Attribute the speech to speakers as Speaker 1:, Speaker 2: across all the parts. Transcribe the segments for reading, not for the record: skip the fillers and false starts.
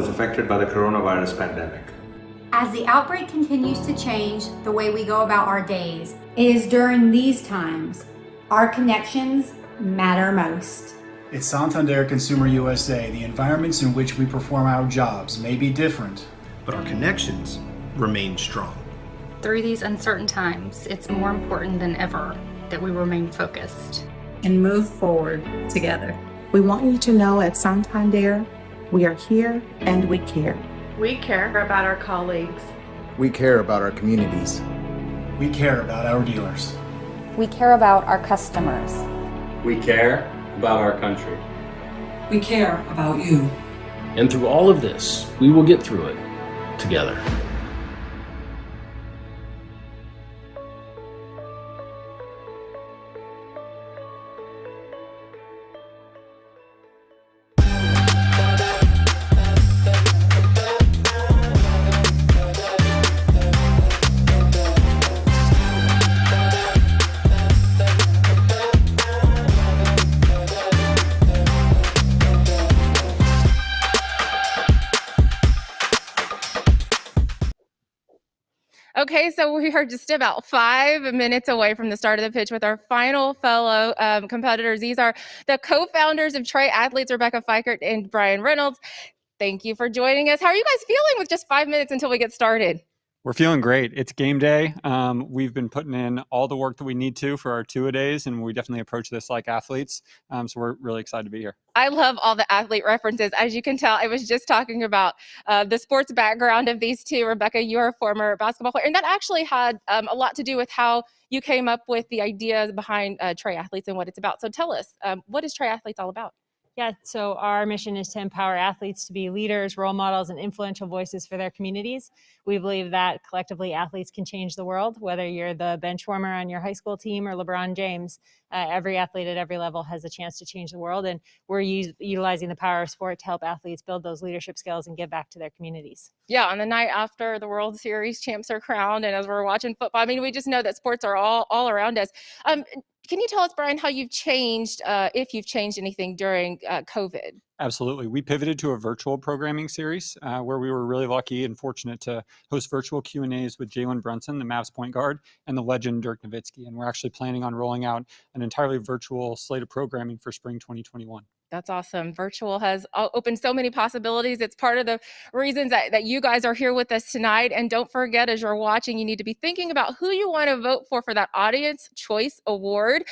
Speaker 1: is affected by the coronavirus pandemic.
Speaker 2: As the outbreak continues to change the way we go about our days, it is during these times our connections matter most.
Speaker 3: At Santander Consumer USA, the environments in which we perform our jobs may be different,
Speaker 4: but our connections remain strong.
Speaker 5: Through these uncertain times, it's more important than ever that we remain focused
Speaker 6: and move forward together.
Speaker 7: We want you to know at Santander, we are here and we care.
Speaker 8: We care about our colleagues.
Speaker 9: We care about our communities.
Speaker 3: We care about our dealers.
Speaker 10: We care about our customers.
Speaker 11: We care about our country.
Speaker 12: We care about you.
Speaker 13: And through all of this, we will get through it together.
Speaker 14: Okay, so we are just about 5 minutes away from the start of the pitch with our final fellow competitors. These are the co-founders of Trey athletes, Rebecca Fikert and Brian Reynolds. Thank you for joining us. How are you guys feeling with just 5 minutes until we get started?
Speaker 15: We're feeling great. It's game day. We've been putting in all the work that we need to for our two-a-days, and we definitely approach this like athletes. So we're really excited to be here. I love all the athlete references. As you can tell, I was just talking about the sports background of these two. Rebecca, you're a former basketball player, and that actually had a lot to do with how you came up with the ideas behind Trey Athletes and what it's about. So tell us, what is Trey Athletes all about?
Speaker 16: Yeah, so our mission is to empower athletes to be leaders, role models, and influential voices for their communities. We believe that collectively athletes can change the world, whether you're the bench warmer on your high school team or LeBron James. Every athlete at every level has a chance to change the world, and we're utilizing the power of sport to help athletes build those leadership skills and give back to their communities. Yeah, on the night after the World Series champs are crowned, and as we're watching football, I mean, we just know that sports are all around us. Can you tell us, Brian, how you've changed, if you've changed anything during COVID? Absolutely. We pivoted to a virtual programming series where we were really lucky and fortunate to host virtual Q&As with Jalen Brunson, the Mavs point guard, and the legend Dirk Nowitzki. And we're actually planning on rolling out an entirely virtual slate of programming for spring 2021. That's awesome. Virtual has opened so many possibilities. It's part of the reasons that you guys are here with us tonight. And don't forget, as you're watching, you need to be thinking about who you want to vote for that Audience Choice Award.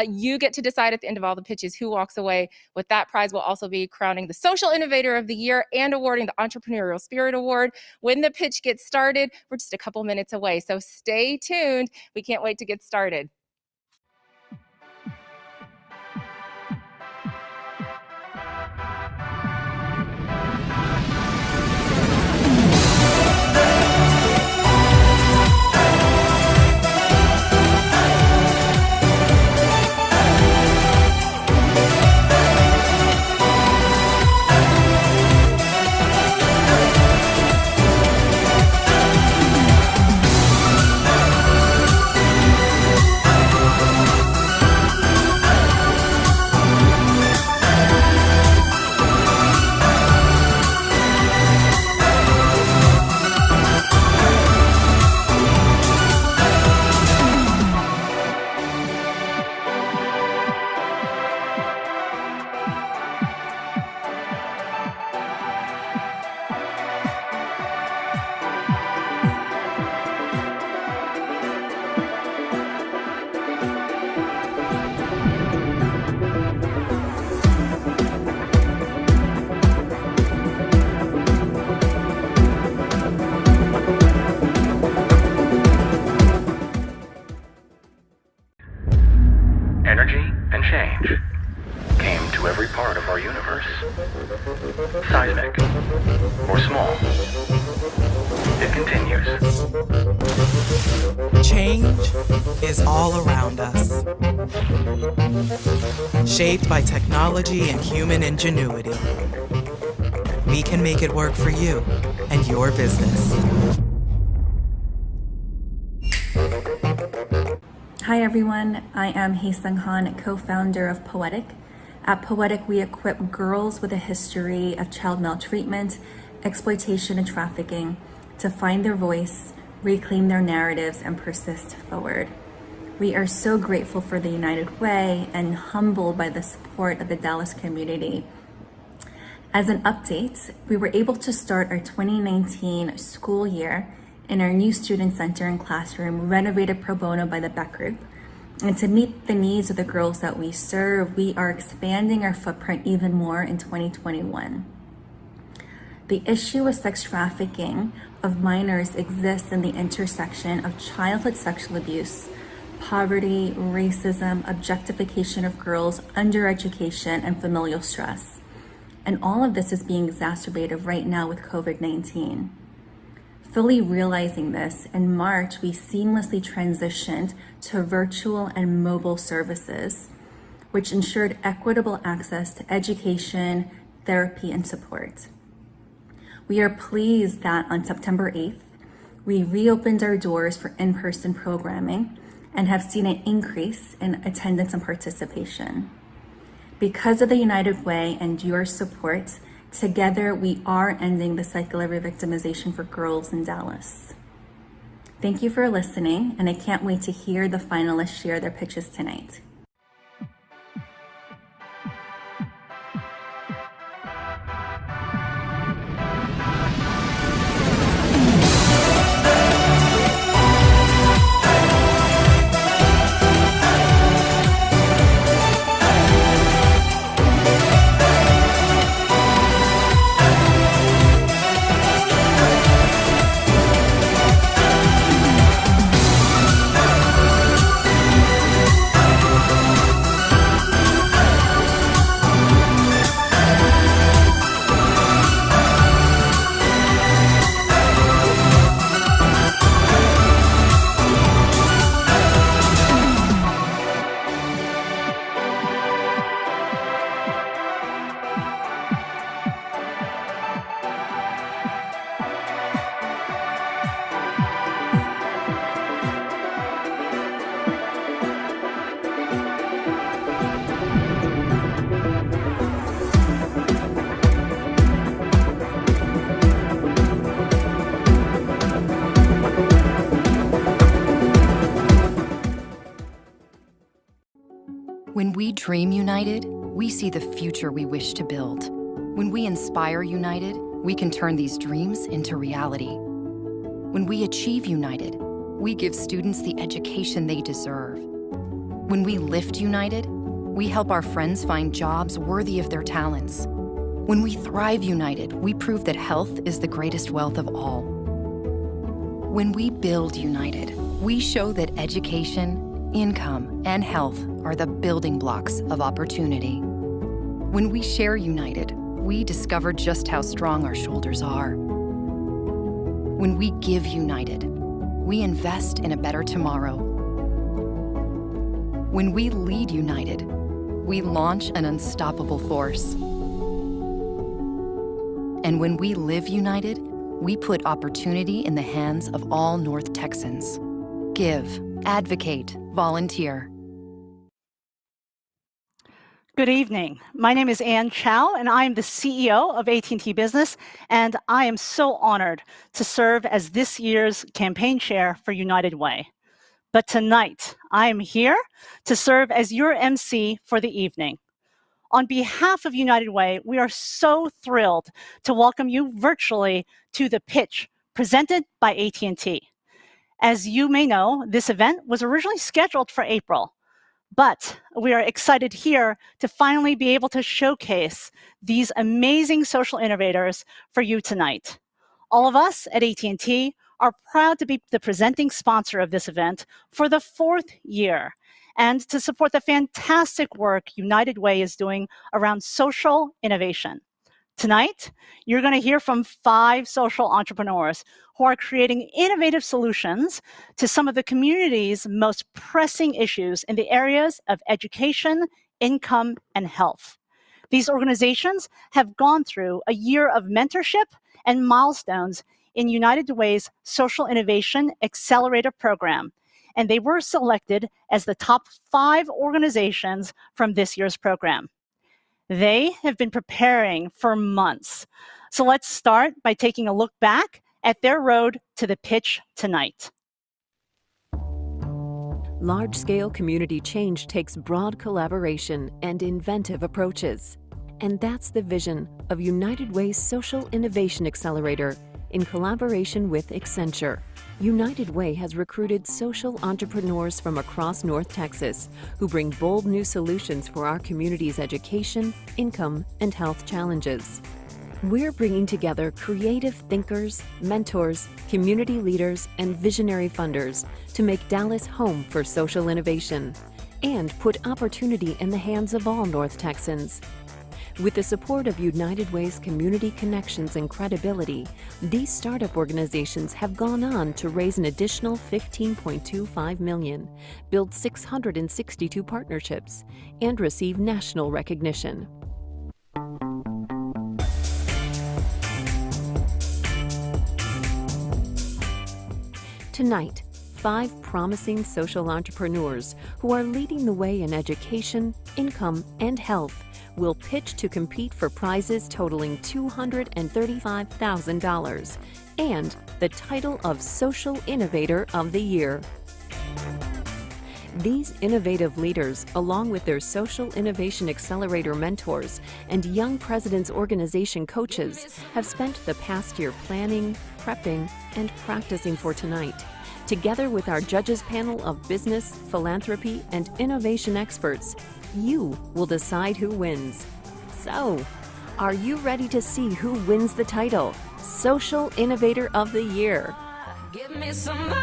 Speaker 16: You get to decide at the end of all the pitches who walks away with that prize. We'll also be crowning the Social Innovator of the Year and awarding the Entrepreneurial Spirit Award. When the pitch gets started, we're just a couple minutes away. So stay tuned. We can't wait to get started.
Speaker 17: Energy and change came to every part of our universe. Seismic or small, it continues.
Speaker 7: Change is all around us. Shaped by technology and human ingenuity. We can make it work for you and your business.
Speaker 18: Hi everyone, I am Hae-Sung Han, co-founder of Poetic. At Poetic, we equip girls with a history of child maltreatment exploitation, and trafficking to find their voice, reclaim their narratives, and persist forward. We are so grateful for the United Way and humbled by the support of the Dallas community. As an update, we were able to start our 2019 school year in our new student center and classroom, renovated pro bono by the Beck Group. And to meet the needs of the girls that we serve, we are expanding our footprint even more in 2021. The issue of sex trafficking of minors exists in the intersection of childhood sexual abuse, poverty, racism, objectification of girls, undereducation, and familial stress. And all of this is being exacerbated right now with COVID-19. Fully realizing this, in March, we seamlessly transitioned to virtual and mobile services, which ensured equitable access to education, therapy, and support. We are pleased that on September 8th, we reopened our doors for in-person programming and have seen an increase in attendance and participation. Because of the United Way and your support, together we are ending the cycle of revictimization for girls in Dallas. Thank you for listening, and I can't wait to hear the finalists share their pitches tonight.
Speaker 19: When we dream united, we see the future we wish to build. When we inspire united, we can turn these dreams into reality. When we achieve united, we give students the education they deserve. When we lift united, we help our friends find jobs worthy of their talents. When we thrive united, we prove that health is the greatest wealth of all. When we build united, we show that education, income, and health are the building blocks of opportunity. When we share united, we discover just how strong our shoulders are. When we give united, we invest in a better tomorrow. When we lead united, we launch an unstoppable force. And when we live united, we put opportunity in the hands of all North Texans. Give, advocate, volunteer.
Speaker 20: Good evening. My name is Ann Chow, and I am the CEO of AT&T Business, and I am so honored to serve as this year's campaign chair for United Way. But tonight, I am here to serve as your MC for the evening. On behalf of United Way, we are so thrilled to welcome you virtually to the pitch presented by AT&T. As you may know, this event was originally scheduled for April, but we are excited here to finally be able to showcase these amazing social innovators for you tonight. All of us at AT&T are proud to be the presenting sponsor of this event for the 4th year and to support the fantastic work United Way is doing around social innovation. Tonight, you're going to hear from 5 social entrepreneurs who are creating innovative solutions to some of the community's most pressing issues in the areas of education, income, and health. These organizations have gone through a year of mentorship and milestones in United Way's Social Innovation Accelerator program, and they were selected as the top 5 organizations from this year's program. They have been preparing for months So let's start by taking a look back at their road to the pitch tonight.
Speaker 21: Large-scale community change takes broad collaboration and inventive approaches. And that's the vision of United Way's Social Innovation Accelerator in collaboration with Accenture. United Way has recruited social entrepreneurs from across North Texas who bring bold new solutions for our community's education, income, and health challenges. We're bringing together creative thinkers, mentors, community leaders, and visionary funders to make Dallas home for social innovation and put opportunity in the hands of all North Texans. With the support of United Way's community connections and credibility, these startup organizations have gone on to raise an additional $15.25 million, build 662 partnerships, and receive national recognition. Tonight, 5 promising social entrepreneurs who are leading the way in education, income, and health will pitch to compete for prizes totaling $235,000 and the title of Social Innovator of the Year. These innovative leaders, along with their Social Innovation Accelerator mentors and Young Presidents Organization coaches, have spent the past year planning, prepping, and practicing for tonight. Together with our judges panel of business, philanthropy, and innovation experts, you will decide who wins. So, are you ready to see who wins the title, Social Innovator of the Year? Give me some more.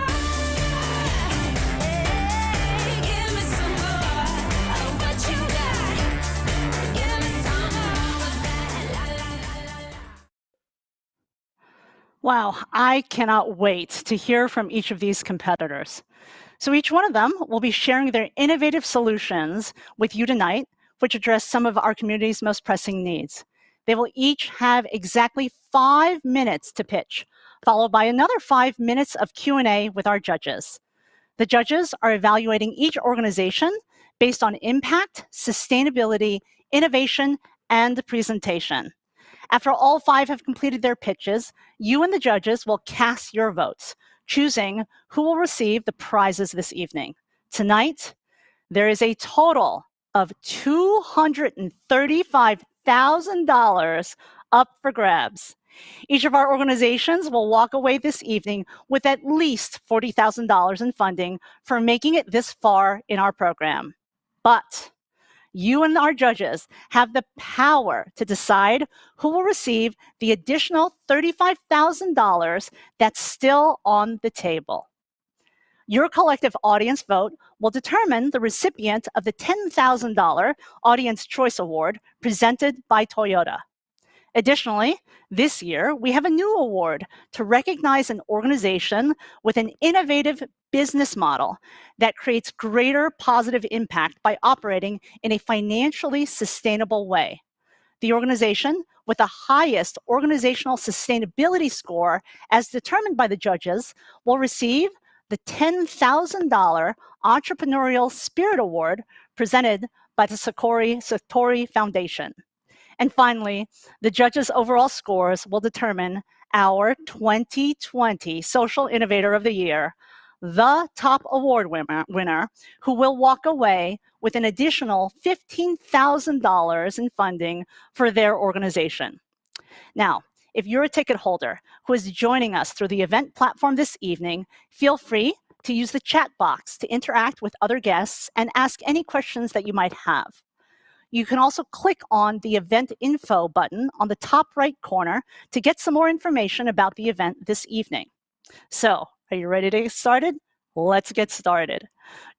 Speaker 20: Wow, I cannot wait to hear from each of these competitors. So each one of them will be sharing their innovative solutions with you tonight, which address some of our community's most pressing needs. They will each have exactly 5 minutes to pitch, followed by another 5 minutes of Q&A with our judges. The judges are evaluating each organization based on impact, sustainability, innovation, and presentation. After all 5 have completed their pitches, you and the judges will cast your votes, choosing who will receive the prizes this evening. Tonight, there is a total of $235,000 up for grabs. Each of our organizations will walk away this evening with at least $40,000 in funding for making it this far in our program. But you and our judges have the power to decide who will receive the additional $35,000 that's still on the table. Your collective audience vote will determine the recipient of the $10,000 Audience Choice Award presented by Toyota. Additionally, this year, we have a new award to recognize an organization with an innovative business model that creates greater positive impact by operating in a financially sustainable way. The organization with the highest organizational sustainability score, as determined by the judges, will receive the $10,000 Entrepreneurial Spirit Award presented by the Satori Foundation. And finally, the judges' overall scores will determine our 2020 Social Innovator of the Year, the top award winner, who will walk away with an additional $15,000 in funding for their organization. Now, if you're a ticket holder who is joining us through the event platform this evening, feel free to use the chat box to interact with other guests and ask any questions that you might have. You can also click on the event info button on the top right corner to get some more information about the event this evening. So, are you ready to get started? Let's get started.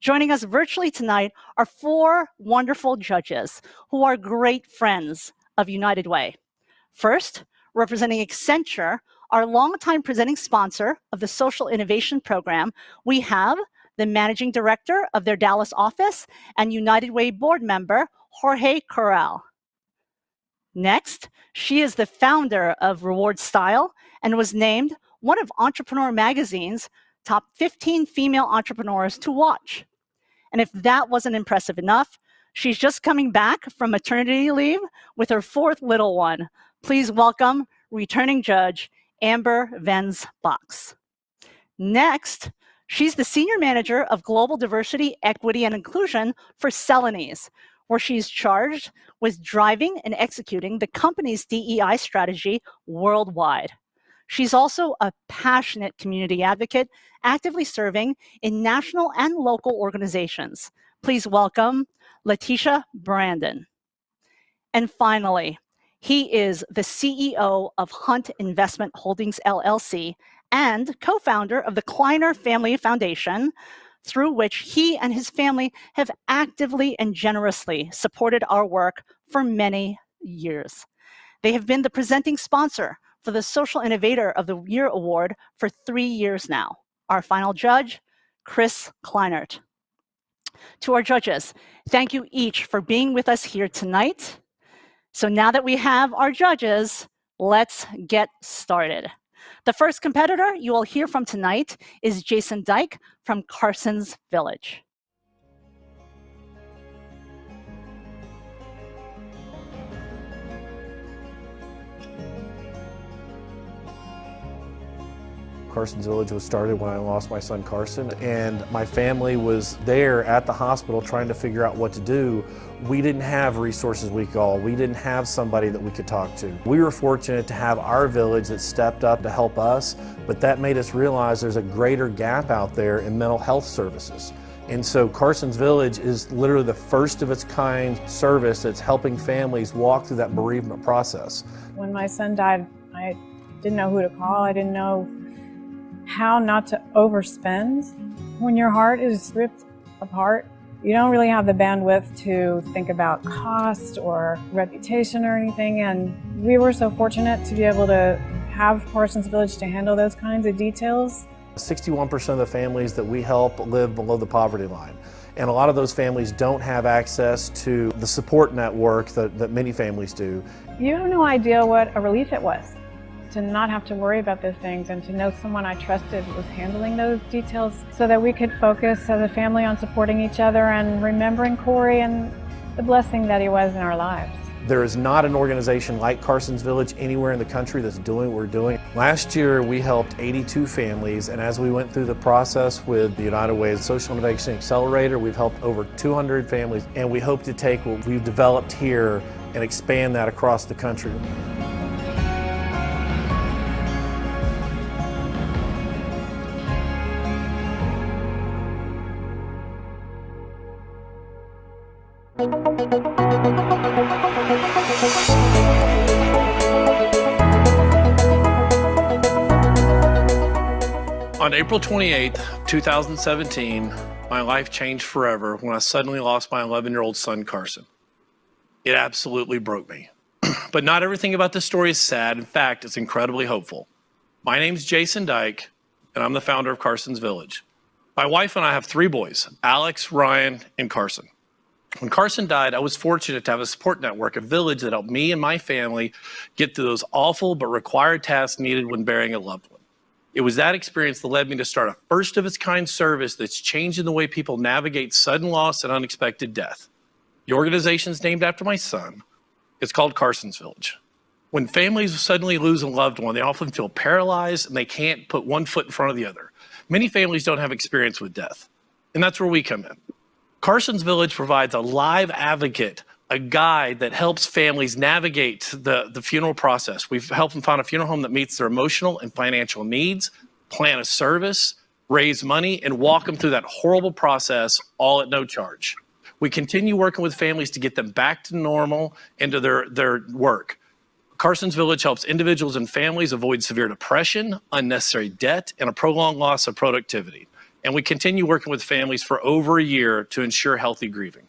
Speaker 20: Joining us virtually tonight are 4 wonderful judges who are great friends of United Way. First, representing Accenture, our longtime presenting sponsor of the Social Innovation Program, we have the Managing Director of their Dallas office and United Way board member, Jorge Corral. Next, she is the founder of Reward Style and was named one of Entrepreneur Magazine's top 15 female entrepreneurs to watch. And if that wasn't impressive enough, she's just coming back from maternity leave with her 4th little one. Please welcome returning judge Amber Venz-Box. Next, she's the Senior Manager of Global Diversity, Equity, and Inclusion for Celanese, where she's charged with driving and executing the company's DEI strategy worldwide. She's also a passionate community advocate, actively serving in national and local organizations. Please welcome Letitia Brandon. And finally, he is the CEO of Hunt Investment Holdings, LLC, and co-founder of the Kleiner Family Foundation, through which he and his family have actively and generously supported our work for many years. They have been the presenting sponsor for the Social Innovator of the Year Award for 3 years now. Our final judge, Chris Kleinert. To our judges, thank you each for being with us here tonight. So now that we have our judges, let's get started. The first competitor you will hear from tonight is Jason Dyke from Carson's Village.
Speaker 1: Carson's Village was started when I lost my son Carson, and my family was there at the hospital trying to figure out what to do. We didn't have resources we could call. We didn't have somebody that we could talk to. We were fortunate to have our village that stepped up to help us, but that made us realize there's a greater gap out there in mental health services. And so Carson's Village is literally the first of its kind service that's helping families walk through that bereavement process.
Speaker 22: When my son died, I didn't know who to call. I didn't know how not to overspend. When your heart is ripped apart, you don't really have the bandwidth to think about cost or reputation or anything. And we were so fortunate to be able to have Carson's Village to handle those kinds of details.
Speaker 1: 61% of the families that we help live below the poverty line. And a lot of those families don't have access to the support network that many families do.
Speaker 22: You have no idea what a relief it was to not have to worry about those things and to know someone I trusted was handling those details so that we could focus as a family on supporting each other and remembering Corey and the blessing that he was in our lives.
Speaker 1: There is not an organization like Carson's Village anywhere in the country that's doing what we're doing. Last year we helped 82 families, and as we went through the process with the United Way Social Innovation Accelerator, we've helped over 200 families, and we hope to take what we've developed here and expand that across the country.
Speaker 23: On April 28th, 2017, my life changed forever when I suddenly lost my 11-year-old son, Carson. It absolutely broke me. But not everything about this story is sad. In fact, it's incredibly hopeful. My name's Jason Dyke, and I'm the founder of Carson's Village. My wife and I have 3 boys, Alex, Ryan, and Carson. When Carson died, I was fortunate to have a support network, a village that helped me and my family get through those awful but required tasks needed when burying a loved one. It was that experience that led me to start a first-of-its-kind service that's changing the way people navigate sudden loss and unexpected death. The organization's named after my son. It's called Carson's Village. When families suddenly lose a loved one, they often feel paralyzed and they can't put one foot in front of the other. Many families don't have experience with death, and that's where we come in. Carson's Village provides a live advocate, a guide that helps families navigate the funeral process. We've helped them find a funeral home that meets their emotional and financial needs, plan a service, raise money, and walk them through that horrible process, all at no charge. We continue working with families to get them back to normal and to their work. Carson's Village helps individuals and families avoid severe depression, unnecessary debt, and a prolonged loss of productivity. And we continue working with families for over a year to ensure healthy grieving.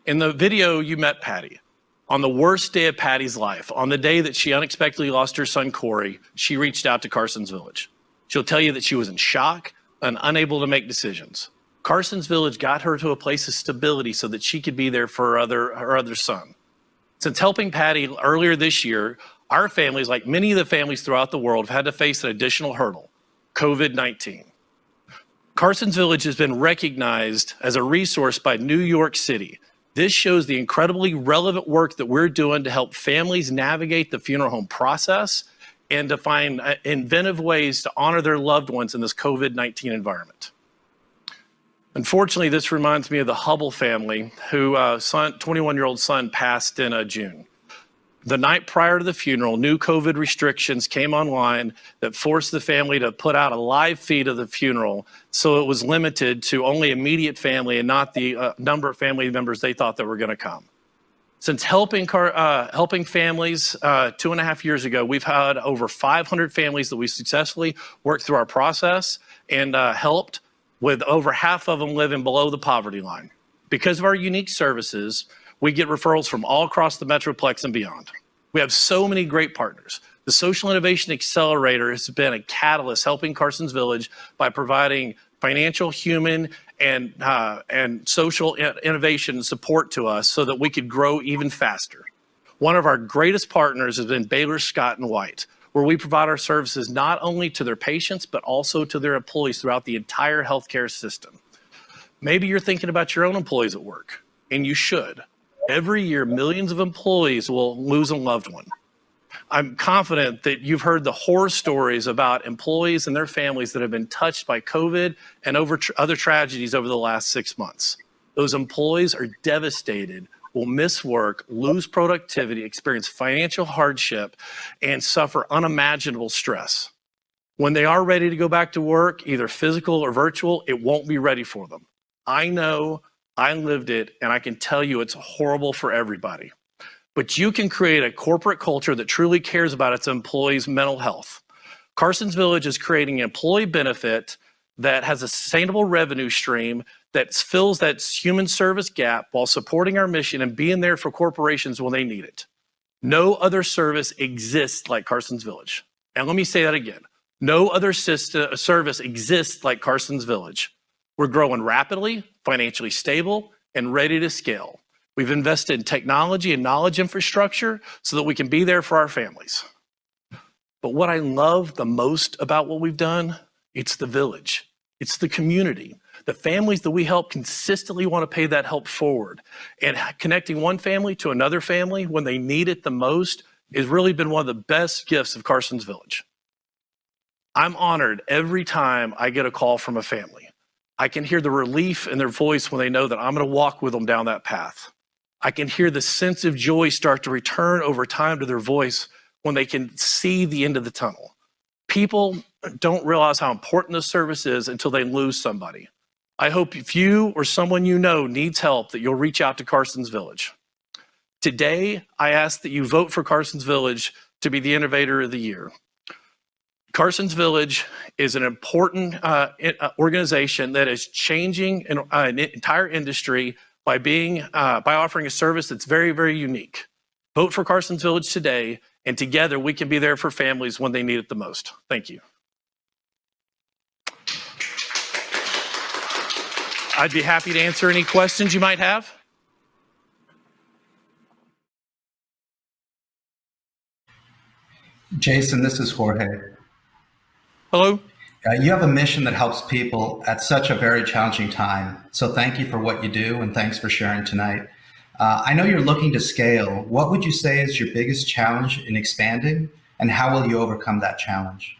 Speaker 23: In the video, you met Patty. On the worst day of Patty's life, on the day that she unexpectedly lost her son, Corey, she reached out to Carson's Village. She'll tell you that she was in shock and unable to make decisions. Carson's Village got her to a place of stability so that she could be there for her other son. Since helping Patty earlier this year, our families, like many of the families throughout the world, have had to face an additional hurdle, COVID-19. Carson's Village has been recognized as a resource by New York City. This shows the incredibly relevant work that we're doing to help families navigate the funeral home process and to find inventive ways to honor their loved ones in this COVID-19 environment. Unfortunately, this reminds me of the Hubble family who 21-year-old son passed in June. The night prior to the funeral, new COVID restrictions came online that forced the family to put out a live feed of the funeral, so it was limited to only immediate family and not the number of family members they thought that were going to come. Since helping families 2.5 years ago, we've had over 500 families that we successfully worked through our process and helped, with over half of them living below the poverty line. Because of our unique services, we get referrals from all across the Metroplex and beyond. We have so many great partners. The Social Innovation Accelerator has been a catalyst helping Carson's Village by providing financial, human, and social innovation and support to us so that we could grow even faster. One of our greatest partners has been Baylor Scott & White, where we provide our services not only to their patients, but also to their employees throughout the entire healthcare system. Maybe you're thinking about your own employees at work, and you should. Every year, millions of employees will lose a loved one. I'm confident that you've heard the horror stories about employees and their families that have been touched by COVID and other tragedies over the last 6 months. Those employees are devastated, will miss work, lose productivity, experience financial hardship, and suffer unimaginable stress. When they are ready to go back to work, either physical or virtual, it won't be ready for them. I know, I lived it, and I can tell you it's horrible for everybody. But you can create a corporate culture that truly cares about its employees' mental health. Carson's Village is creating an employee benefit that has a sustainable revenue stream that fills that human service gap while supporting our mission and being there for corporations when they need it. No other service exists like Carson's Village. And let me say that again. No other service exists like Carson's Village. We're growing rapidly, financially stable, and ready to scale. We've invested in technology and knowledge infrastructure so that we can be there for our families. But what I love the most about what we've done, it's the village. It's the community. The families that we help consistently want to pay that help forward. And connecting one family to another family when they need it the most has really been one of the best gifts of Carson's Village. I'm honored every time I get a call from a family. I can hear the relief in their voice when they know that I'm going to walk with them down that path. I can hear the sense of joy start to return over time to their voice when they can see the end of the tunnel. People don't realize how important this service is until they lose somebody. I hope if you or someone you know needs help, that you'll reach out to Carson's Village. Today, I ask that you vote for Carson's Village to be the Innovator of the Year. Carson's Village is an important organization that is changing an entire industry by offering a service that's very, very unique. Vote for Carson's Village today, and together we can be there for families when they need it the most. Thank you. I'd be happy to answer any questions you might have.
Speaker 2: Jason, this is Jorge.
Speaker 23: Hello.
Speaker 2: You have a mission that helps people at such a very challenging time. So thank you for what you do, and thanks for sharing tonight. I know you're looking to scale. What would you say is your biggest challenge in expanding, and how will you overcome that challenge?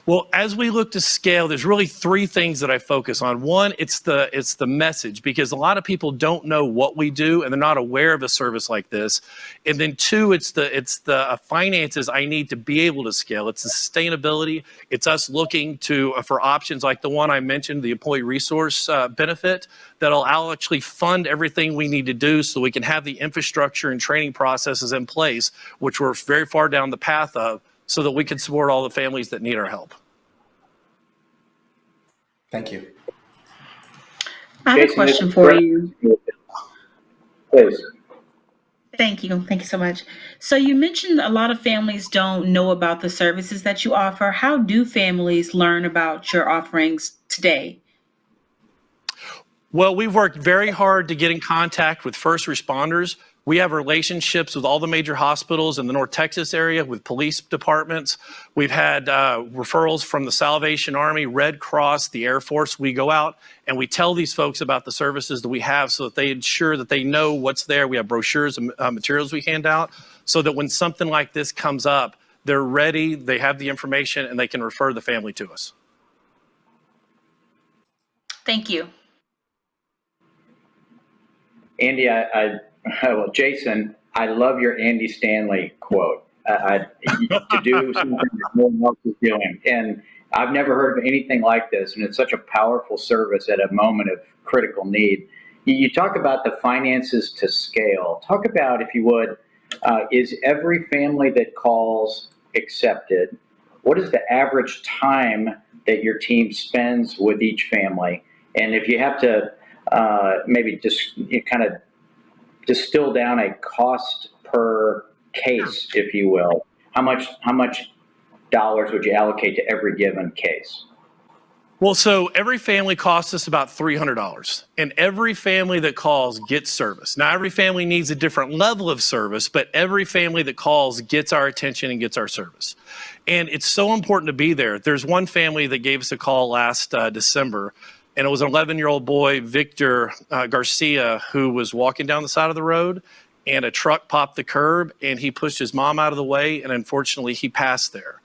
Speaker 23: Well, as we look to scale, there's really three things that I focus on. One, it's the message, because a lot of people don't know what we do and they're not aware of a service like this. And then two, it's the finances I need to be able to scale. It's the sustainability. It's us looking for options like the one I mentioned, the employee resource benefit, that'll actually fund everything we need to do so we can have the infrastructure and training processes in place, which we're very far down the path of, so that we can support all the families that need our help.
Speaker 2: Thank you.
Speaker 4: I have a question for you.
Speaker 11: Please.
Speaker 4: Thank you. Thank you so much. So you mentioned a lot of families don't know about the services that you offer. How do families learn about your offerings today?
Speaker 23: Well, we've worked very hard to get in contact with first responders We have relationships with all the major hospitals in the North Texas area, with police departments. We've had referrals from the Salvation Army, Red Cross, the Air Force. We go out and we tell these folks about the services that we have so that they ensure that they know what's there. We have brochures and materials we hand out so that when something like this comes up, they're ready, they have the information, and they can refer the family to us.
Speaker 4: Thank you.
Speaker 11: Andy, well, Jason, I love your Andy Stanley quote. To do something that no one else is doing. And I've never heard of anything like this, and it's such a powerful service at a moment of critical need. You talk about the finances to scale. Talk about, if you would, is every family that calls accepted? What is the average time that your team spends with each family? And if you have to maybe just kind of distill down a cost per case, if you will, how much dollars would you allocate to every given case?
Speaker 23: Well, so every family costs us about $300, and every family that calls gets service. Now, every family needs a different level of service, but every family that calls gets our attention and gets our service. And it's so important to be there. There's one family that gave us a call last December, and it was an 11-year-old boy, Victor Garcia, who was walking down the side of the road, and a truck popped the curb, and he pushed his mom out of the way, and unfortunately, he passed there.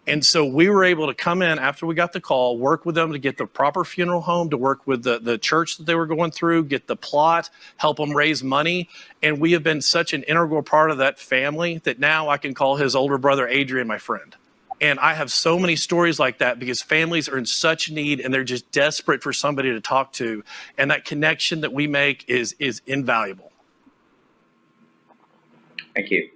Speaker 23: And so we were able to come in after we got the call, work with them to get the proper funeral home, to work with the church that they were going through, get the plot, help them raise money. And we have been such an integral part of that family that now I can call his older brother, Adrian, my friend. And I have so many stories like that because families are in such need and they're just desperate for somebody to talk to. And that connection that we make is invaluable.
Speaker 11: Thank you.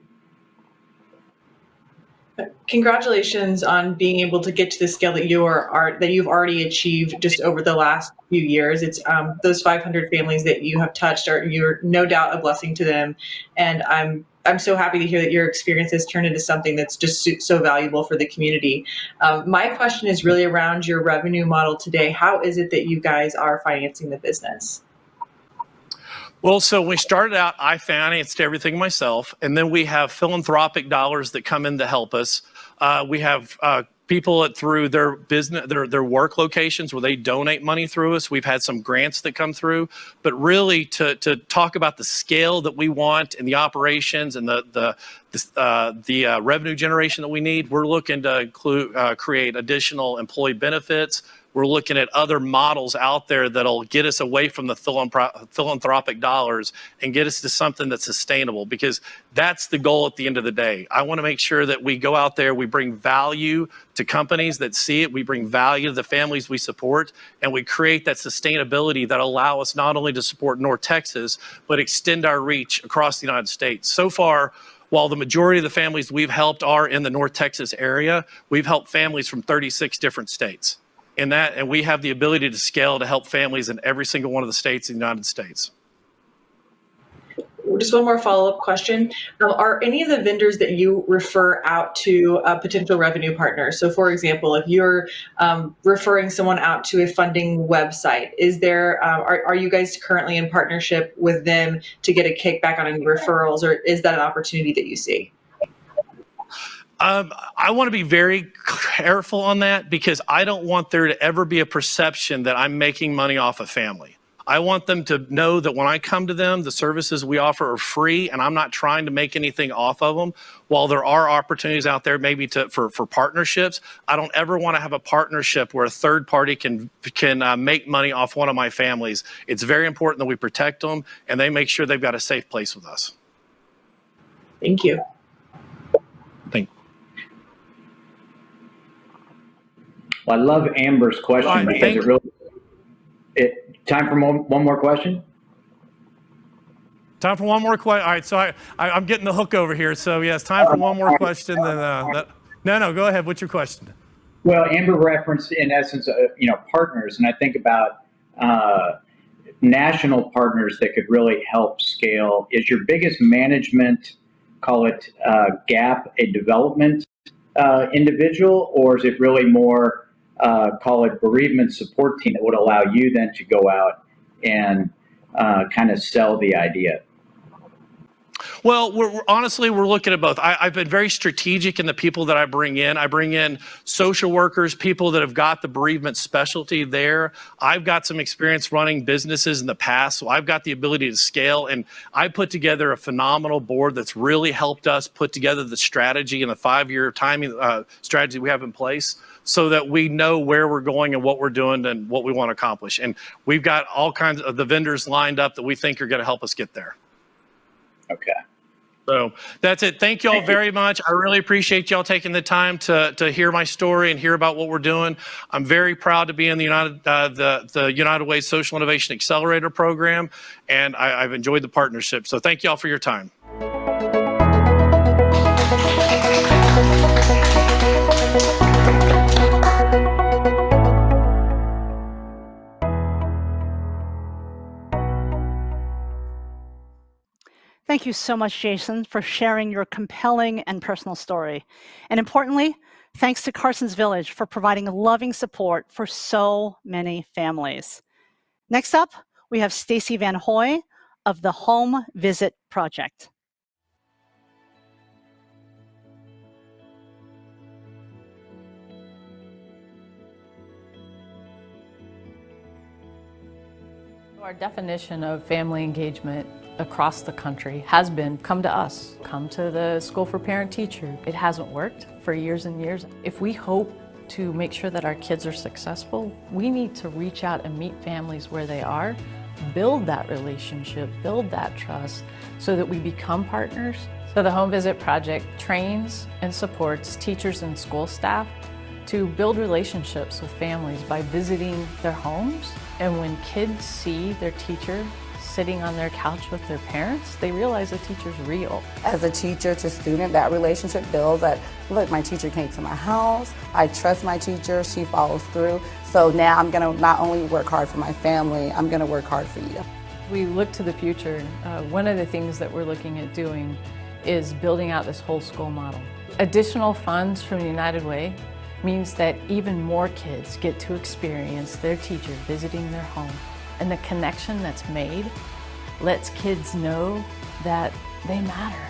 Speaker 5: Congratulations on being able to get to the scale that you've already achieved just over the last few years. It's those 500 families that you have touched you're no doubt a blessing to them. And I'm so happy to hear that your experience has turned into something that's just so valuable for the community. My question is really around your revenue model today. How is it that you guys are financing the business?
Speaker 23: Well, so when we started out, I financed everything myself, and then we have philanthropic dollars that come in to help us. We have people through their business, their work locations where they donate money through us. We've had some grants that come through, but really to talk about the scale that we want and the operations and the revenue generation that we need, we're looking to create additional employee benefits. We're looking at other models out there that'll get us away from the philanthropic dollars and get us to something that's sustainable, because that's the goal at the end of the day. I want to make sure that we go out there, we bring value to companies that see it, we bring value to the families we support, and we create that sustainability that allow us not only to support North Texas, but extend our reach across the United States. So far, while the majority of the families we've helped are in the North Texas area, we've helped families from 36 different states. And we have the ability to scale to help families in every single one of the states in the United States.
Speaker 5: Just one more follow-up question. Are any of the vendors that you refer out to potential revenue partners? So for example, if you're referring someone out to a funding website, are you guys currently in partnership with them to get a kickback on any referrals, or is that an opportunity that you see?
Speaker 23: I want to be very careful on that, because I don't want there to ever be a perception that I'm making money off a family. I want them to know that when I come to them, the services we offer are free, and I'm not trying to make anything off of them. While there are opportunities out there maybe for partnerships, I don't ever want to have a partnership where a third party can make money off one of my families. It's very important that we protect them and they make sure they've got a safe place with us.
Speaker 5: Thank you.
Speaker 11: Well, I love Amber's question because it really. Time for one more question?
Speaker 23: Time for one more question. All right, so I'm getting the hook over here. So yes, time for one more question. Then no, go ahead. What's your question?
Speaker 11: Well, Amber referenced in essence, partners, and I think about national partners that could really help scale. Is your biggest management, call it gap, a development individual, or is it really more? Call it bereavement support team that would allow you then to go out and kind of sell the idea?
Speaker 23: Well, honestly, we're looking at both. I've been very strategic in the people that I bring in. I bring in social workers, people that have got the bereavement specialty there. I've got some experience running businesses in the past, so I've got the ability to scale. And I put together a phenomenal board that's really helped us put together the strategy and the 5-year timing strategy we have in place, so that we know where we're going and what we're doing and what we want to accomplish. And we've got all kinds of the vendors lined up that we think are going to help us get there.
Speaker 11: Okay.
Speaker 23: So that's it. Thank you all very much. I really appreciate y'all taking the time to hear my story and hear about what we're doing. I'm very proud to be in the United Way Social Innovation Accelerator program, and I've enjoyed the partnership. So thank you all for your time.
Speaker 20: Thank you so much, Jason, for sharing your compelling and personal story. And importantly, thanks to Carson's Village for providing loving support for so many families. Next up, we have Stacy Van Hoy of the Home Visit Project.
Speaker 6: Our definition of family engagement across the country has been come to us, come to the School for Parent Teacher. It hasn't worked for years and years. If we hope to make sure that our kids are successful, we need to reach out and meet families where they are, build that relationship, build that trust so that we become partners. So the Home Visit Project trains and supports teachers and school staff to build relationships with families by visiting their homes. And when kids see their teacher sitting on their couch with their parents, they realize the teacher's real.
Speaker 8: As a teacher to student, that relationship builds that, look, my teacher came to my house, I trust my teacher, she follows through. So now I'm gonna not only work hard for my family, I'm gonna work hard for you.
Speaker 6: We look to the future. One of the things that we're looking at doing is building out this whole school model. Additional funds from United Way means that even more kids get to experience their teacher visiting their home. And the connection that's made lets kids know that they matter.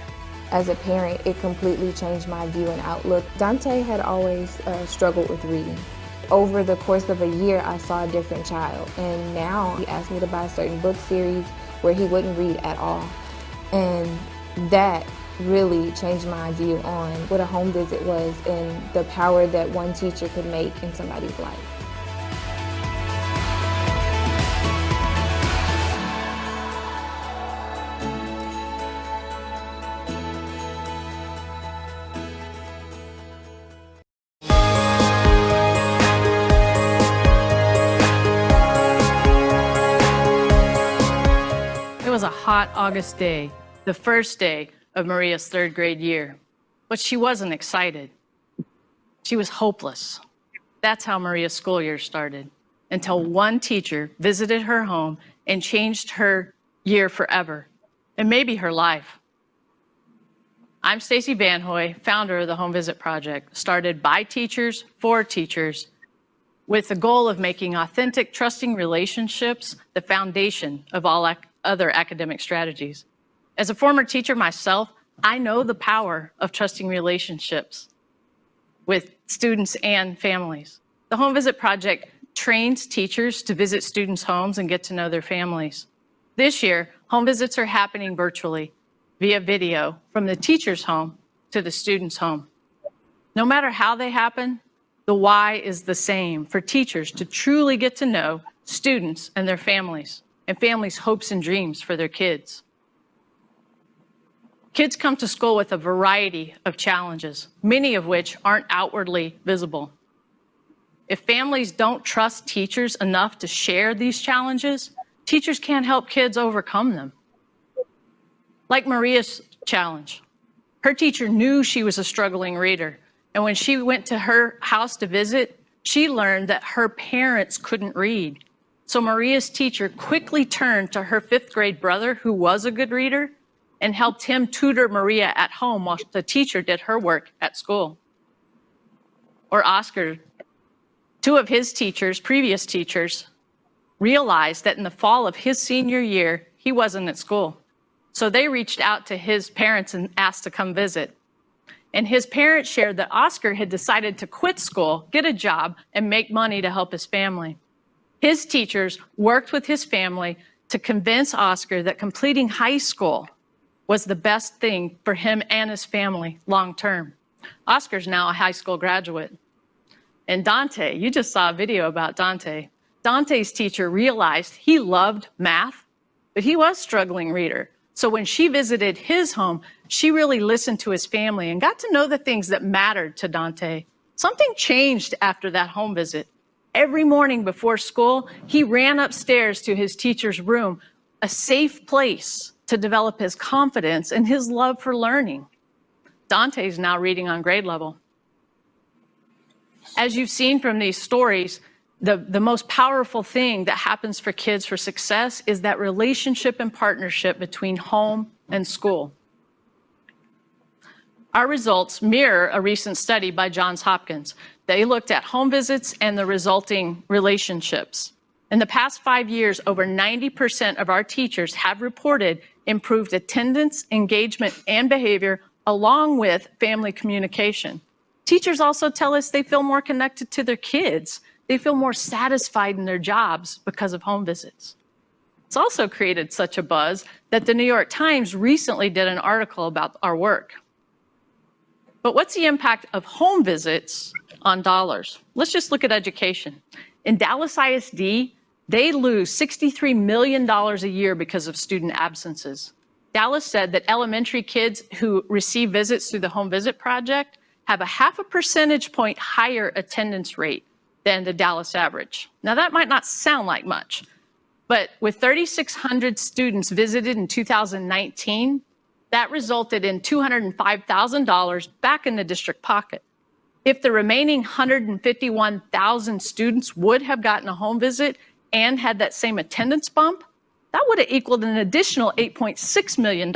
Speaker 9: As a parent, it completely changed my view and outlook. Dante had always struggled with reading. Over the course of a year, I saw a different child. And now he asked me to buy a certain book series where he wouldn't read at all. And that really changed my view on what a home visit was and the power that one teacher could make in somebody's life.
Speaker 6: It was a hot August day, the first day of Maria's 3rd grade year. But she wasn't excited. She was hopeless. That's how Maria's school year started, until one teacher visited her home and changed her year forever, and maybe her life. I'm Stacy Van Hoy, founder of the Home Visit Project, started by teachers for teachers, with the goal of making authentic, trusting relationships the foundation of all other academic strategies. As a former teacher myself, I know the power of trusting relationships with students and families. The Home Visit Project trains teachers to visit students' homes and get to know their families. This year, home visits are happening virtually via video from the teacher's home to the student's home. No matter how they happen, the why is the same: for teachers to truly get to know students and their families, and families' hopes and dreams for their kids. Kids come to school with a variety of challenges, many of which aren't outwardly visible. If families don't trust teachers enough to share these challenges, teachers can't help kids overcome them. Like Maria's challenge. Her teacher knew she was a struggling reader, and when she went to her house to visit, she learned that her parents couldn't read. So Maria's teacher quickly turned to her 5th grade brother, who was a good reader, and helped him tutor Maria at home while the teacher did her work at school. Or Oscar, 2 of his teachers, previous teachers, realized that in the fall of his senior year, he wasn't at school. So they reached out to his parents and asked to come visit. And his parents shared that Oscar had decided to quit school, get a job, and make money to help his family. His teachers worked with his family to convince Oscar that completing high school was the best thing for him and his family long term. Oscar's now a high school graduate. And Dante, you just saw a video about Dante. Dante's teacher realized he loved math, but he was a struggling reader. So when she visited his home, she really listened to his family and got to know the things that mattered to Dante. Something changed after that home visit. Every morning before school, he ran upstairs to his teacher's room, a safe place to develop his confidence and his love for learning. Dante's now reading on grade level. As you've seen from these stories, the most powerful thing that happens for kids for success is that relationship and partnership between home and school. Our results mirror a recent study by Johns Hopkins. They looked at home visits and the resulting relationships. In the past 5 years, over 90% of our teachers have reported improved attendance, engagement, and behavior, along with family communication. Teachers also tell us they feel more connected to their kids. They feel more satisfied in their jobs because of home visits. It's also created such a buzz that the New York Times recently did an article about our work. But what's the impact of home visits on dollars? Let's just look at education. In Dallas ISD, they lose $63 million a year because of student absences. Dallas said that elementary kids who receive visits through the Home Visit Project have a 0.5 percentage point higher attendance rate than the Dallas average. Now that might not sound like much, but with 3,600 students visited in 2019, that resulted in $205,000 back in the district pocket. If the remaining 151,000 students would have gotten a home visit and had that same attendance bump, that would have equaled an additional $8.6 million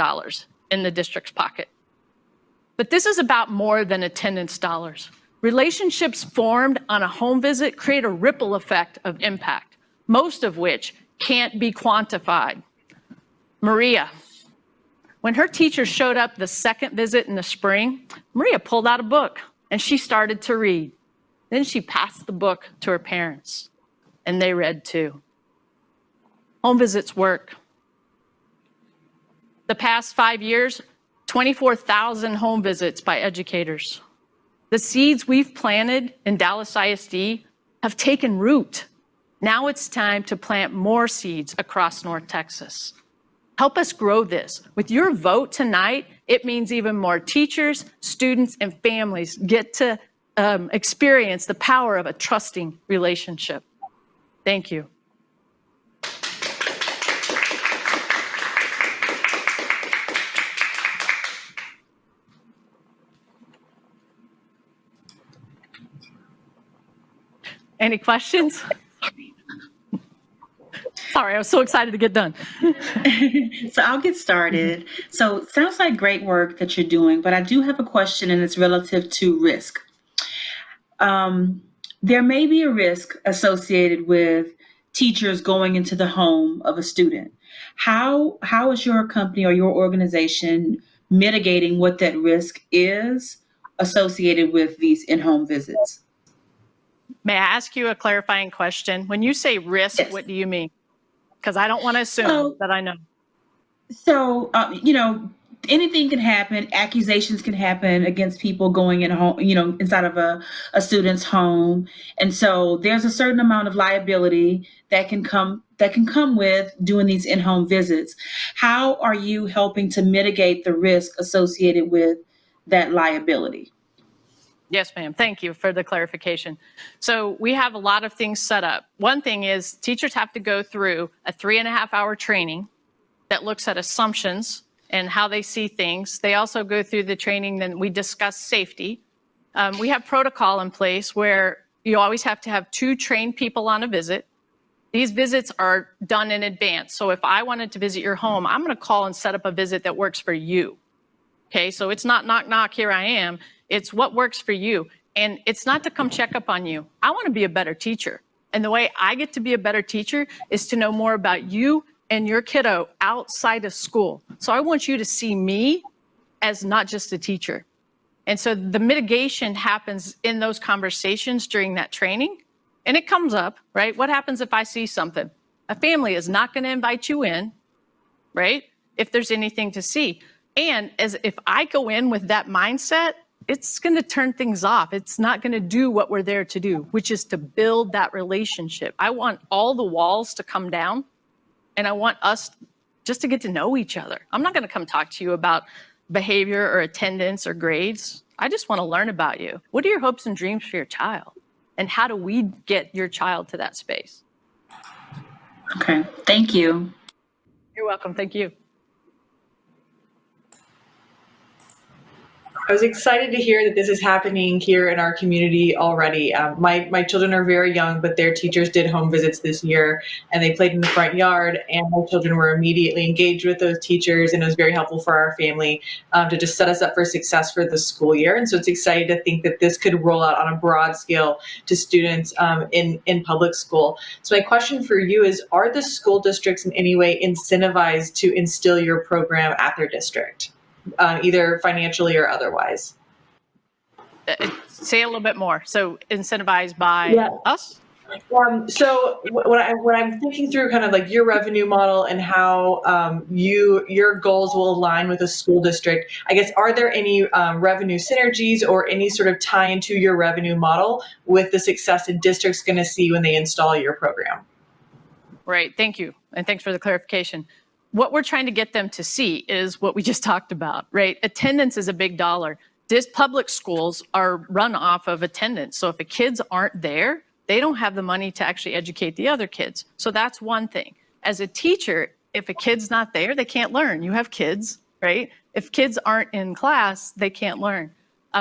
Speaker 6: in the district's pocket. But this is about more than attendance dollars. Relationships formed on a home visit create a ripple effect of impact, most of which can't be quantified. Maria, when her teacher showed up the second visit in the spring, Maria pulled out a book and she started to read. Then she passed the book to her parents and they read too. Home visits work. The past 5 years, 24,000 home visits by educators. The seeds we've planted in Dallas ISD have taken root. Now it's time to plant more seeds across North Texas. Help us grow this. With your vote tonight, it means even more teachers, students, and families get to experience the power of a trusting relationship. Thank you. Any questions? Sorry, I was so excited to get done.
Speaker 4: So I'll get started. So it sounds like great work that you're doing, but I do have a question and it's relative to risk. There may be a risk associated with teachers going into the home of a student. How is your company or your organization mitigating what that risk is associated with these in-home visits?
Speaker 6: May I ask you a clarifying question? When you say risk, yes. What do you mean? Because I don't want to assume that I know.
Speaker 4: So, anything can happen. Accusations can happen against people going in home, inside of a student's home. And so there's a certain amount of liability that can come with doing these in-home visits. How are you helping to mitigate the risk associated with that liability?
Speaker 6: Yes, ma'am. Thank you for the clarification. So we have a lot of things set up. One thing is teachers have to go through a 3.5-hour training that looks at assumptions and how they see things. They also go through the training, then we discuss safety. We have protocol in place where you always have to have 2 trained people on a visit. These visits are done in advance. So if I wanted to visit your home, I'm going to call and set up a visit that works for you. Okay, so it's not knock, knock, here I am. It's what works for you. And it's not to come check up on you. I want to be a better teacher. And the way I get to be a better teacher is to know more about you and your kiddo outside of school. So I want you to see me as not just a teacher. And so the mitigation happens in those conversations during that training. And it comes up, right? What happens if I see something? A family is not going to invite you in, right? If there's anything to see. And as if I go in with that mindset, it's going to turn things off. It's not going to do what we're there to do, which is to build that relationship. I want all the walls to come down, and I want us just to get to know each other. I'm not going to come talk to you about behavior or attendance or grades. I just want to learn about you. What are your hopes and dreams for your child? And how do we get your child to that space?
Speaker 4: Okay, thank you.
Speaker 6: You're welcome. Thank you.
Speaker 5: I was excited to hear that this is happening here in our community already. My children are very young, but their teachers did home visits this year, and they played in the front yard, and my children were immediately engaged with those teachers, and it was very helpful for our family to just set us up for success for the school year. And so it's exciting to think that this could roll out on a broad scale to students in public school. So my question for you is, are the school districts in any way incentivized to instill your program at their district? Either financially or otherwise?
Speaker 6: Say a little bit more. So incentivized by us?
Speaker 5: So when I'm thinking through kind of like your revenue model and how your goals will align with a school district, I guess, are there any revenue synergies or any sort of tie into your revenue model with the success a district's going to see when they install your program?
Speaker 6: Right. Thank you. And thanks for the clarification. What we're trying to get them to see is what we just talked about, right? Attendance is a big dollar. These public schools are run off of attendance. So if the kids aren't there, they don't have the money to actually educate the other kids. So that's one thing. As a teacher, if a kid's not there, they can't learn. You have kids, right? If kids aren't in class, they can't learn.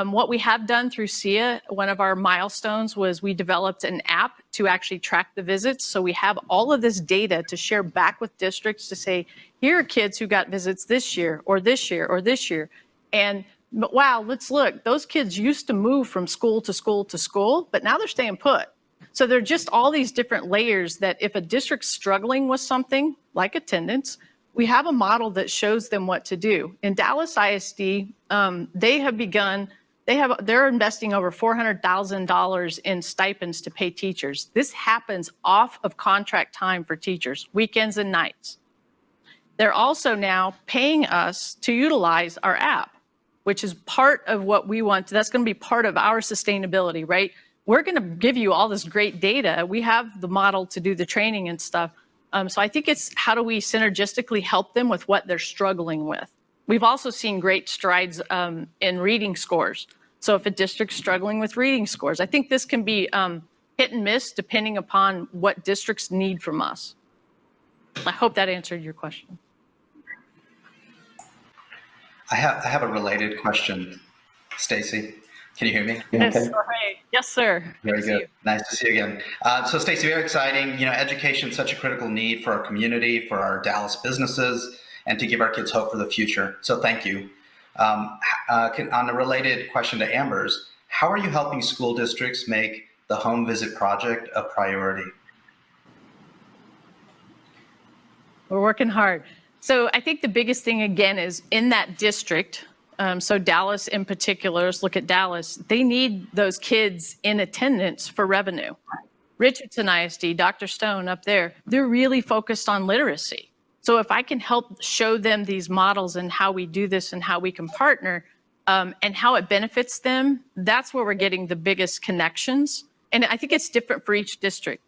Speaker 6: What we have done through SIA, one of our milestones was we developed an app to actually track the visits. So we have all of this data to share back with districts to say, here are kids who got visits this year or this year or this year. And wow, let's look, those kids used to move from school to school to school, but now they're staying put. So there are just all these different layers that if a district's struggling with something like attendance, we have a model that shows them what to do. In Dallas ISD, they have begun, they're investing over $400,000 in stipends to pay teachers. This happens off of contract time for teachers, weekends and nights. They're also now paying us to utilize our app, which is part of what we want. That's going to be part of our sustainability, right? We're going to give you all this great data. We have the model to do the training and stuff. So I think it's how do we synergistically help them with what they're struggling with. We've also seen great strides in reading scores. So if a district's struggling with reading scores, I think this can be hit and miss depending upon what districts need from us. I hope that answered your question.
Speaker 2: I have a related question, Stacy. Can you hear me?
Speaker 6: Yes, okay. Yes, sir.
Speaker 2: Very good. Nice to see you again. So Stacy, very exciting. You know, education is such a critical need for our community, for our Dallas businesses, and to give our kids hope for the future. So thank you. On a related question to Amber's, how are you helping school districts make the home visit project a priority?
Speaker 6: We're working hard. So I think the biggest thing, again, is in that district, so Dallas in particular, let's look at Dallas, they need those kids in attendance for revenue. Richardson ISD, Dr. Stone up there, they're really focused on literacy. So if I can help show them these models and how we do this and how we can partner and how it benefits them, that's where we're getting the biggest connections. And I think it's different for each district,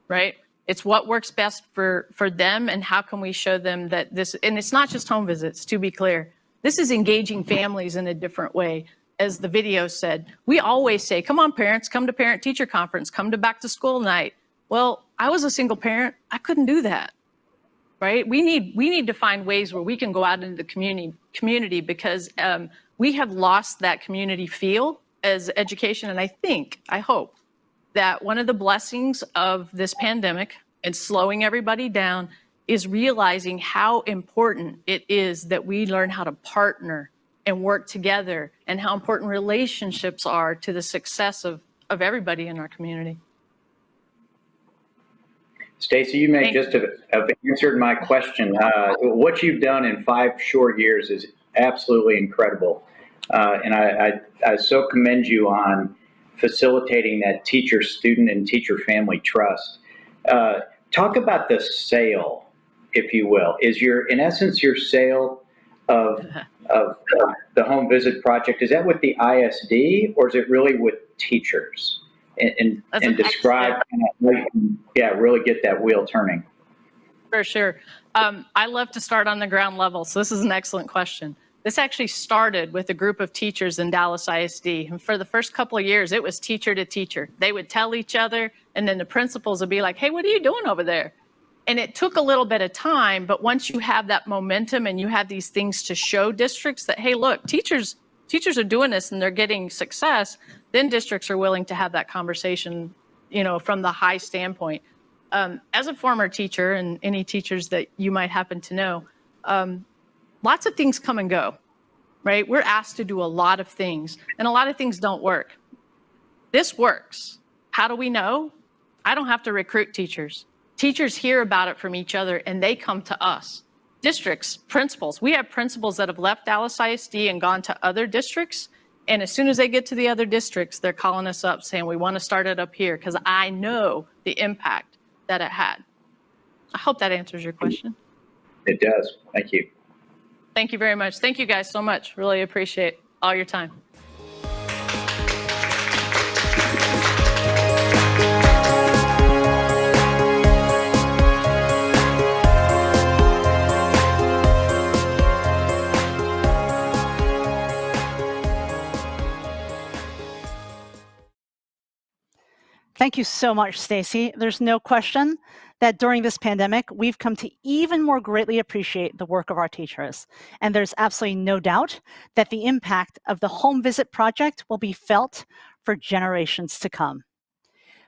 Speaker 6: right? It's what works best for them and how can we show them that this, and it's not just home visits, to be clear. This is engaging families in a different way. As the video said, we always say, come on parents, come to parent-teacher conference, come to back to school night. Well, I was a single parent, I couldn't do that, right? We need to find ways where we can go out into the community because we have lost that community feel as education. And I hope that one of the blessings of this pandemic and slowing everybody down is realizing how important it is that we learn how to partner and work together and how important relationships are to the success of everybody in our community.
Speaker 11: Stacy, you may just have answered my question. What you've done in 5 short years is absolutely incredible. And I so commend you on facilitating that teacher-student and teacher-family trust. Talk about the sale, if you will. Is in essence, your sale of the home visit project, is that with the ISD or is it really with teachers? And describe, really get that wheel turning.
Speaker 6: For sure. I love to start on the ground level. So this is an excellent question. This actually started with a group of teachers in Dallas ISD. And for the first couple of years, it was teacher to teacher. They would tell each other, and then the principals would be like, hey, what are you doing over there? And it took a little bit of time, but once you have that momentum and you have these things to show districts that, hey, look, teachers are doing this and they're getting success, then districts are willing to have that conversation, from the high standpoint. As a former teacher, and any teachers that you might happen to know, lots of things come and go, right? We're asked to do a lot of things, and a lot of things don't work. This works. How do we know? I don't have to recruit teachers. Teachers hear about it from each other, and they come to us. Districts, principals. We have principals that have left Dallas ISD and gone to other districts, and as soon as they get to the other districts, they're calling us up saying, we want to start it up here because I know the impact that it had. I hope that answers your question.
Speaker 11: It does. Thank you.
Speaker 6: Thank you very much. Thank you guys so much. Really appreciate all your time.
Speaker 20: Thank you so much, Stacy. There's no question that during this pandemic, we've come to even more greatly appreciate the work of our teachers. And there's absolutely no doubt that the impact of the Home Visit Project will be felt for generations to come.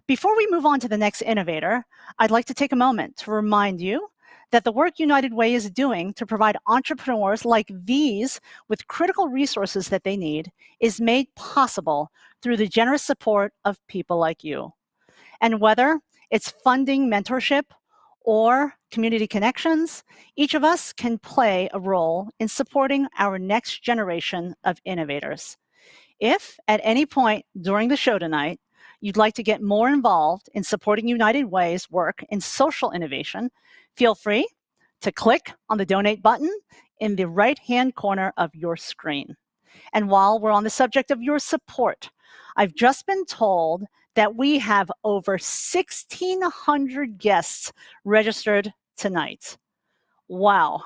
Speaker 20: Before we move on to the next innovator, I'd like to take a moment to remind you that the work United Way is doing to provide entrepreneurs like these with critical resources that they need is made possible through the generous support of people like you. And whether it's funding mentorship or community connections, each of us can play a role in supporting our next generation of innovators. If at any point during the show tonight, you'd like to get more involved in supporting United Way's work in social innovation, feel free to click on the donate button in the right-hand corner of your screen. And while we're on the subject of your support, I've just been told that we have over 1,600 guests registered tonight. Wow.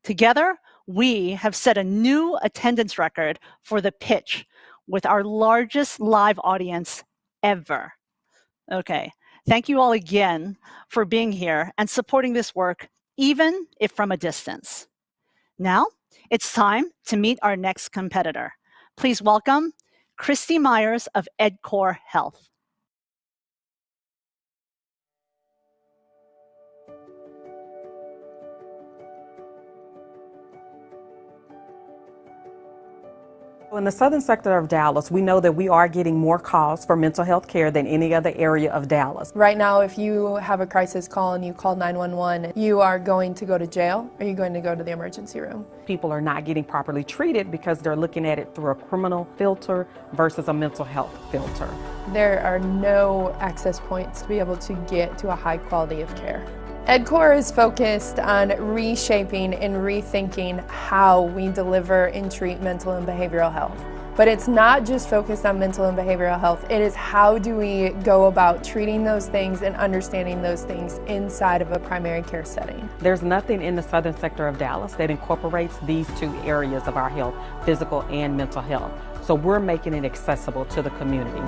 Speaker 20: Together, we have set a new attendance record for the pitch with our largest live audience ever. Okay, thank you all again for being here and supporting this work, even if from a distance. Now, it's time to meet our next competitor. Please welcome Christy Myers of EdCore Health.
Speaker 3: In the southern sector of Dallas, we know that we are getting more calls for mental health care than any other area of Dallas.
Speaker 10: Right now, if you have a crisis call and you call 911, you are going to go to jail or you're going to go to the emergency room.
Speaker 3: People are not getting properly treated because they're looking at it through a criminal filter versus a mental health filter.
Speaker 10: There are no access points to be able to get to a high quality of care. EdCore is focused on reshaping and rethinking how we deliver and treat mental and behavioral health. But it's not just focused on mental and behavioral health, it is how do we go about treating those things and understanding those things inside of a primary care setting.
Speaker 3: There's nothing in the southern sector of Dallas that incorporates these two areas of our health, physical and mental health. So we're making it accessible to the community.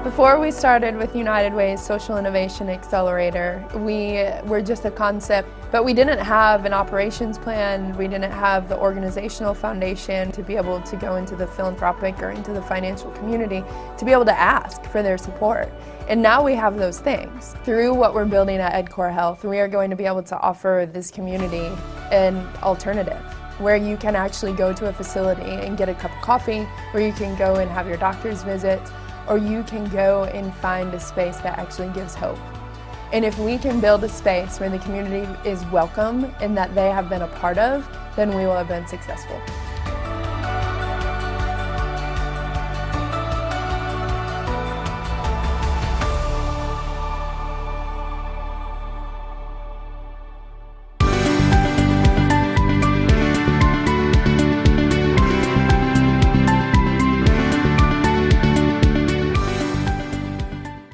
Speaker 10: Before we started with United Way's Social Innovation Accelerator, we were just a concept, but we didn't have an operations plan, we didn't have the organizational foundation to be able to go into the philanthropic or into the financial community to be able to ask for their support. And now we have those things. Through what we're building at EdCore Health, we are going to be able to offer this community an alternative where you can actually go to a facility and get a cup of coffee, where you can go and have your doctor's visit, or you can go and find a space that actually gives hope. And if we can build a space where the community is welcome and that they have been a part of, then we will have been successful.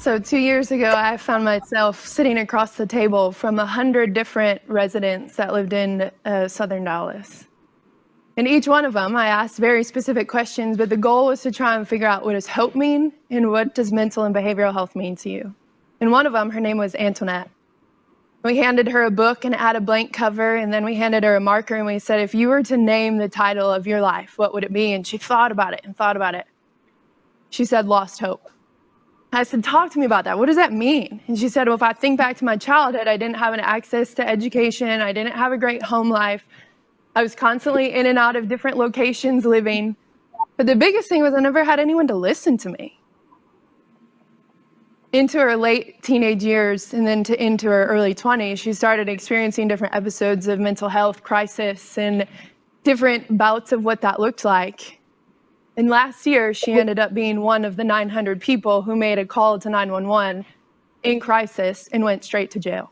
Speaker 10: So 2 years ago, I found myself sitting across the table from 100 different residents that lived in southern Dallas. And each one of them, I asked very specific questions, but the goal was to try and figure out what does hope mean and what does mental and behavioral health mean to you. And one of them, her name was Antoinette. We handed her a book and had a blank cover, and then we handed her a marker and we said, if you were to name the title of your life, what would it be? And she thought about it and thought about it. She said, Lost Hope. I said, talk to me about that. What does that mean? And she said, well, if I think back to my childhood, I didn't have an access to education. I didn't have a great home life. I was constantly in and out of different locations living. But the biggest thing was I never had anyone to listen to me. Into her late teenage years and then into her early 20s, she started experiencing different episodes of mental health crisis and different bouts of what that looked like. And last year, she ended up being one of the 900 people who made a call to 911 in crisis and went straight to jail.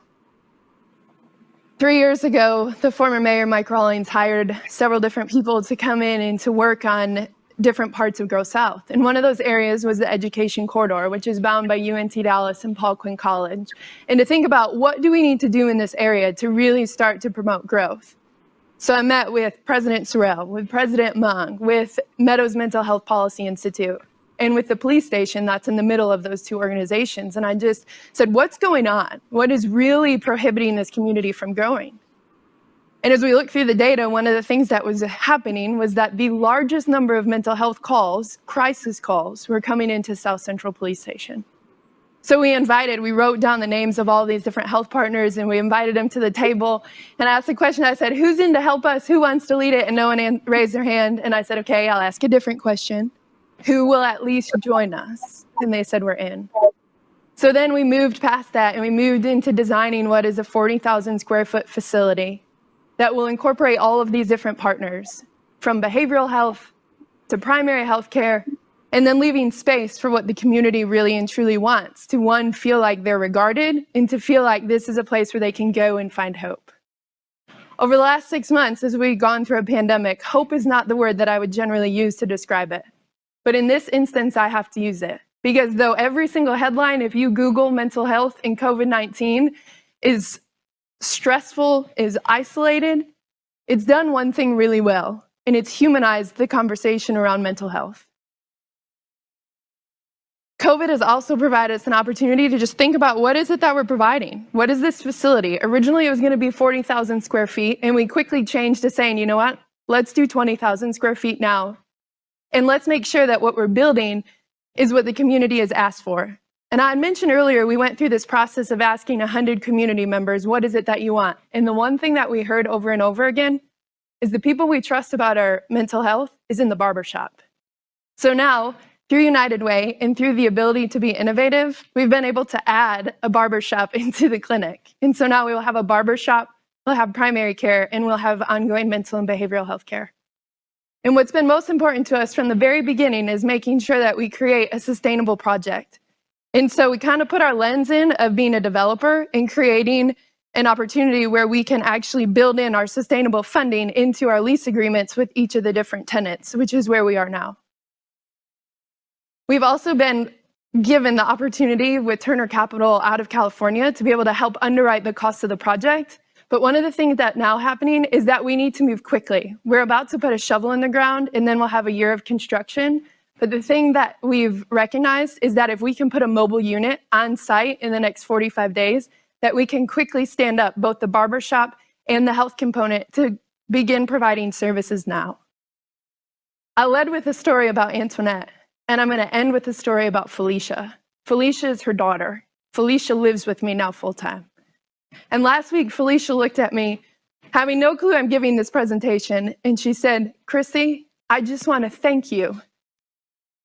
Speaker 10: 3 years ago, the former mayor, Mike Rawlings, hired several different people to come in and to work on different parts of Grow South. And one of those areas was the education corridor, which is bound by UNT Dallas and Paul Quinn College. And to think about what do we need to do in this area to really start to promote growth. So I met with President Sorrell, with President Mung, with Meadows Mental Health Policy Institute, and with the police station that's in the middle of those two organizations. And I just said, what's going on? What is really prohibiting this community from growing? And as we looked through the data, one of the things that was happening was that the largest number of mental health calls, crisis calls, were coming into South Central Police Station. So we wrote down the names of all these different health partners and we invited them to the table. And I asked the question, I said, who's in to help us? Who wants to lead it? And no one raised their hand. And I said, okay, I'll ask a different question. Who will at least join us? And they said, we're in. So then we moved past that and we moved into designing what is a 40,000 square foot facility that will incorporate all of these different partners, from behavioral health to primary health care, and then leaving space for what the community really and truly wants, to one, feel like they're regarded, and to feel like this is a place where they can go and find hope. Over the last 6 months, as we've gone through a pandemic, hope is not the word that I would generally use to describe it. But in this instance, I have to use it. Because though every single headline, if you Google mental health and COVID-19, is stressful, is isolated, it's done one thing really well, and it's humanized the conversation around mental health. COVID has also provided us an opportunity to just think about what is it that we're providing? What is this facility? Originally, it was going to be 40,000 square feet, and we quickly changed to saying, you know what? Let's do 20,000 square feet now. And let's make sure that what we're building is what the community has asked for. And I mentioned earlier, we went through this process of asking 100 community members, what is it that you want? And the one thing that we heard over and over again is the people we trust about our mental health is in the barbershop. So now, through United Way and through the ability to be innovative, we've been able to add a barbershop into the clinic. And so now we will have a barbershop, we'll have primary care, and we'll have ongoing mental and behavioral health care. And what's been most important to us from the very beginning is making sure that we create a sustainable project. And so we kind of put our lens in of being a developer and creating an opportunity where we can actually build in our sustainable funding into our lease agreements with each of the different tenants, which is where we are now. We've also been given the opportunity with Turner Capital out of California to be able to help underwrite the cost of the project. But one of the things that's now happening is that we need to move quickly. We're about to put a shovel in the ground and then we'll have a year of construction. But the thing that we've recognized is that if we can put a mobile unit on site in the next 45 days, that we can quickly stand up both the barbershop and the health component to begin providing services now. I led with a story about Antoinette. And I'm going to end with a story about Felicia. Felicia is her daughter. Felicia lives with me now full time. And last week, Felicia looked at me, having no clue I'm giving this presentation, and she said, Chrissy, I just want to thank you.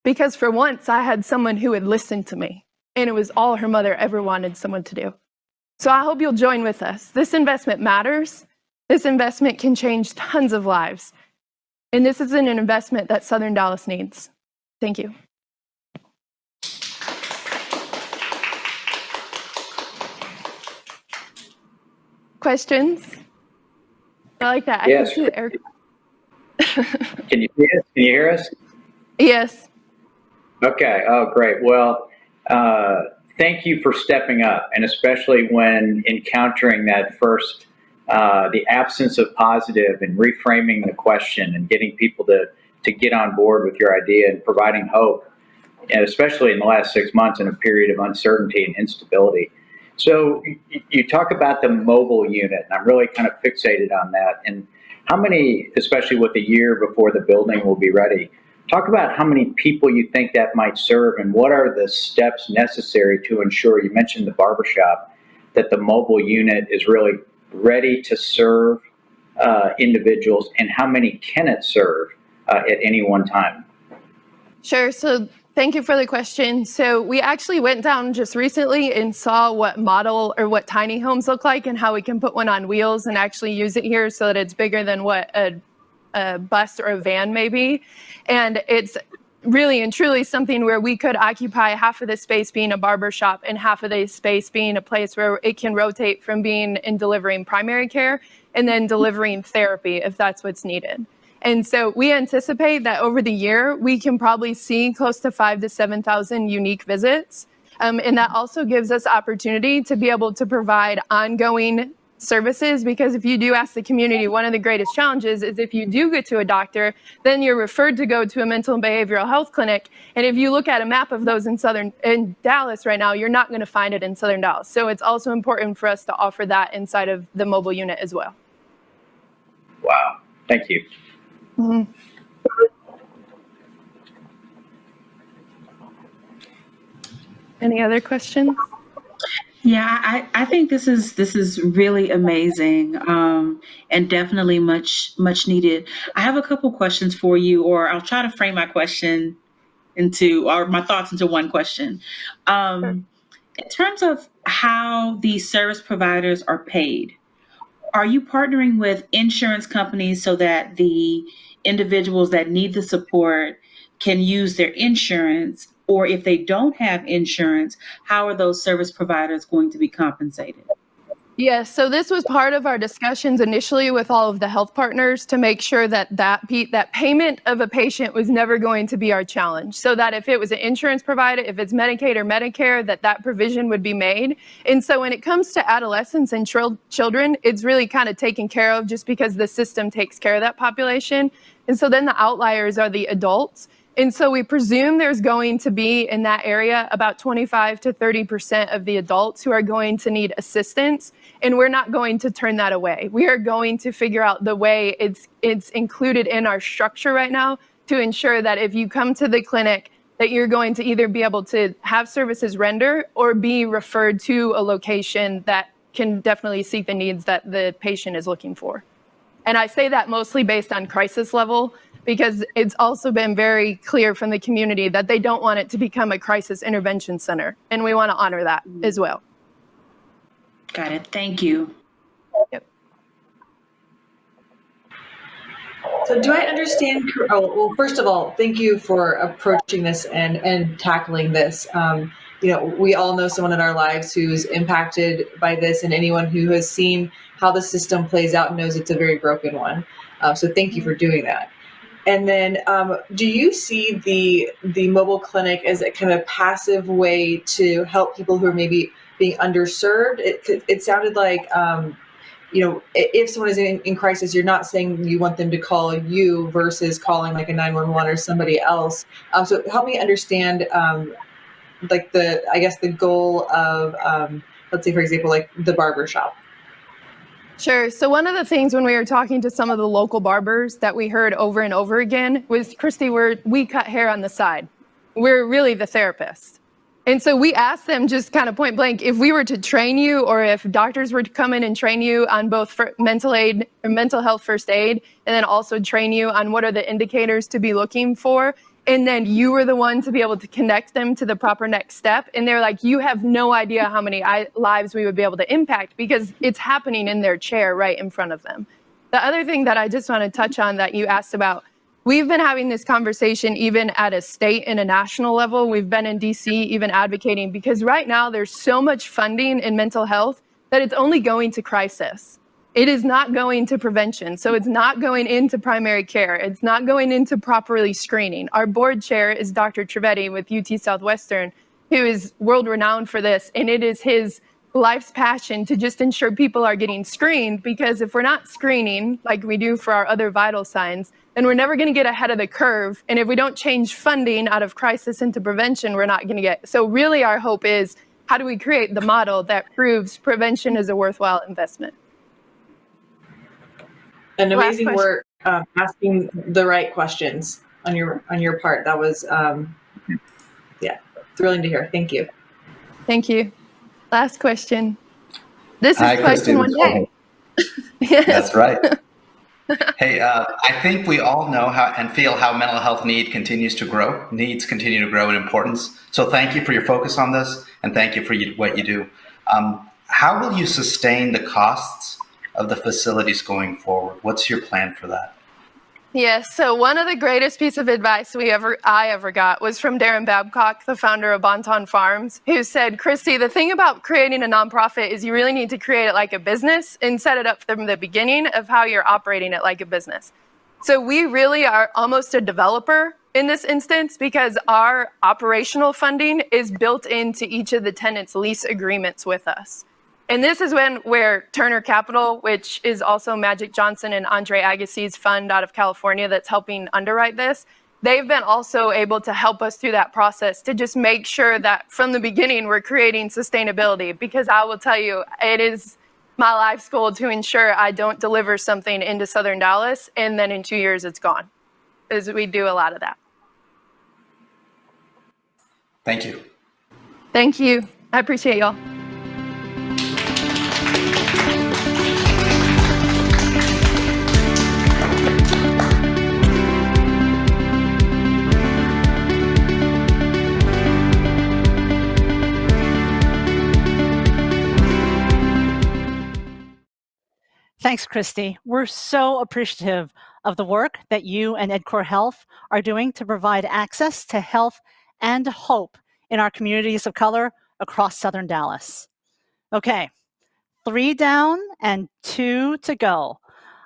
Speaker 10: Because for once, I had someone who would listen to me. And it was all her mother ever wanted someone to do. So I hope you'll join with us. This investment matters. This investment can change tons of lives. And this is an investment that Southern Dallas needs. Thank you. Questions? I like that.
Speaker 11: Yes.
Speaker 10: I can see the air.
Speaker 11: Can you see us? Can you hear us?
Speaker 10: Yes.
Speaker 11: Okay. Oh, great. Well, thank you for stepping up, and especially when encountering that first, the absence of positive and reframing the question and getting people to get on board with your idea and providing hope, and especially in the last 6 months in a period of uncertainty and instability. So you talk about the mobile unit, and I'm really kind of fixated on that. And how many, especially with a year before the building will be ready, talk about how many people you think that might serve and what are the steps necessary to ensure, you mentioned the barbershop, that the mobile unit is really ready to serve individuals, and how many can it serve at any one time?
Speaker 10: Sure. So thank you for the question. So we actually went down just recently and saw what model or what tiny homes look like and how we can put one on wheels and actually use it here so that it's bigger than what a bus or a van may be. And it's really and truly something where we could occupy half of the space being a barber shop and half of the space being a place where it can rotate from being in delivering primary care and then delivering therapy if that's what's needed. And so we anticipate that over the year, we can probably see close to 5,000 to 7,000 unique visits. And that also gives us opportunity to be able to provide ongoing services, because if you do ask the community, one of the greatest challenges is if you do get to a doctor, then you're referred to go to a mental and behavioral health clinic. And if you look at a map of those in Dallas right now, you're not going to find it in Southern Dallas. So it's also important for us to offer that inside of the mobile unit as well.
Speaker 11: Wow. Thank you.
Speaker 10: Mm-hmm. Any other questions?
Speaker 4: Yeah, I think this is really amazing, and definitely much needed. I have a couple questions for you, or I'll try to frame my question or my thoughts into one question. In terms of how these service providers are paid, are you partnering with insurance companies so that the individuals that need the support can use their insurance? Or if they don't have insurance, how are those service providers going to be compensated?
Speaker 10: Yes, so this was part of our discussions initially with all of the health partners to make sure that payment of a patient was never going to be our challenge. So that if it was an insurance provider, if it's Medicaid or Medicare, that provision would be made. And so when it comes to adolescents and children, it's really kind of taken care of just because the system takes care of that population. And so then the outliers are the adults. And so we presume there's going to be in that area about 25 to 30% of the adults who are going to need assistance, and we're not going to turn that away. We are going to figure out the way it's included in our structure right now to ensure that if you come to the clinic, that you're going to either be able to have services rendered or be referred to a location that can definitely seek the needs that the patient is looking for. And I say that mostly based on crisis level, because it's also been very clear from the community that they don't want it to become a crisis intervention center. And we want to honor that as well.
Speaker 4: Got it. Thank you.
Speaker 10: Yep.
Speaker 5: So do I understand? Well, first of all, thank you for approaching this and tackling this. We all know someone in our lives who's impacted by this, and anyone who has seen how the system plays out knows it's a very broken one. So thank you for doing that. And then do you see the mobile clinic as a kind of passive way to help people who are maybe being underserved? It sounded like, if someone is in crisis, you're not saying you want them to call you versus calling like a 911 or somebody else. So help me understand the goal of, let's say, for example, like the barber shop.
Speaker 10: Sure. So one of the things when we were talking to some of the local barbers that we heard over and over again was, Christy, we cut hair on the side. We're really the therapist. And so we asked them just kind of point blank, if we were to train you, or if doctors were to come in and train you on both mental health first aid, and then also train you on what are the indicators to be looking for And then you were the one to be able to connect them to the proper next step. And they're like, you have no idea how many lives we would be able to impact because it's happening in their chair right in front of them. The other thing that I just want to touch on that you asked about, we've been having this conversation even at a state and a national level. We've been in DC even advocating because right now there's so much funding in mental health that it's only going to crisis. It is not going to prevention. So it's not going into primary care. It's not going into properly screening. Our board chair is Dr. Trey with UT Southwestern, who is world renowned for this. And it is his life's passion to just ensure people are getting screened, because if we're not screening like we do for our other vital signs, then we're never going to get ahead of the curve. And if we don't change funding out of crisis into prevention, we're not going to get. So really our hope is, how do we create the model that proves prevention is a worthwhile investment?
Speaker 5: An amazing work, asking the right questions on your part. That was, yeah, thrilling to hear. Thank you.
Speaker 10: Thank you. Last question. This is
Speaker 2: Hi,
Speaker 10: question
Speaker 2: Christine.
Speaker 10: 1 day. Yes.
Speaker 2: That's right. Hey, I think we all know how and feel how mental health needs continue to grow in importance. So thank you for your focus on this, and thank you for what you do. How will you sustain the costs of the facilities going forward? What's your plan for that?
Speaker 10: Yes, so one of the greatest pieces of advice I ever got was from Darren Babcock, the founder of Bonton Farms, who said, Christy, the thing about creating a nonprofit is you really need to create it like a business and set it up from the beginning of how you're operating it like a business. So we really are almost a developer in this instance because our operational funding is built into each of the tenants' lease agreements with us. And this is where Turner Capital, which is also Magic Johnson and Andre Agassi's fund out of California that's helping underwrite this, they've been also able to help us through that process to just make sure that from the beginning we're creating sustainability. Because I will tell you, it is my life's goal to ensure I don't deliver something into Southern Dallas and then in 2 years it's gone, because we do a lot of that.
Speaker 2: Thank you.
Speaker 10: Thank you. I appreciate y'all.
Speaker 20: Thanks, Christy. We're so appreciative of the work that you and EdCore Health are doing to provide access to health and hope in our communities of color across Southern Dallas. Okay, 3 down and 2 to go.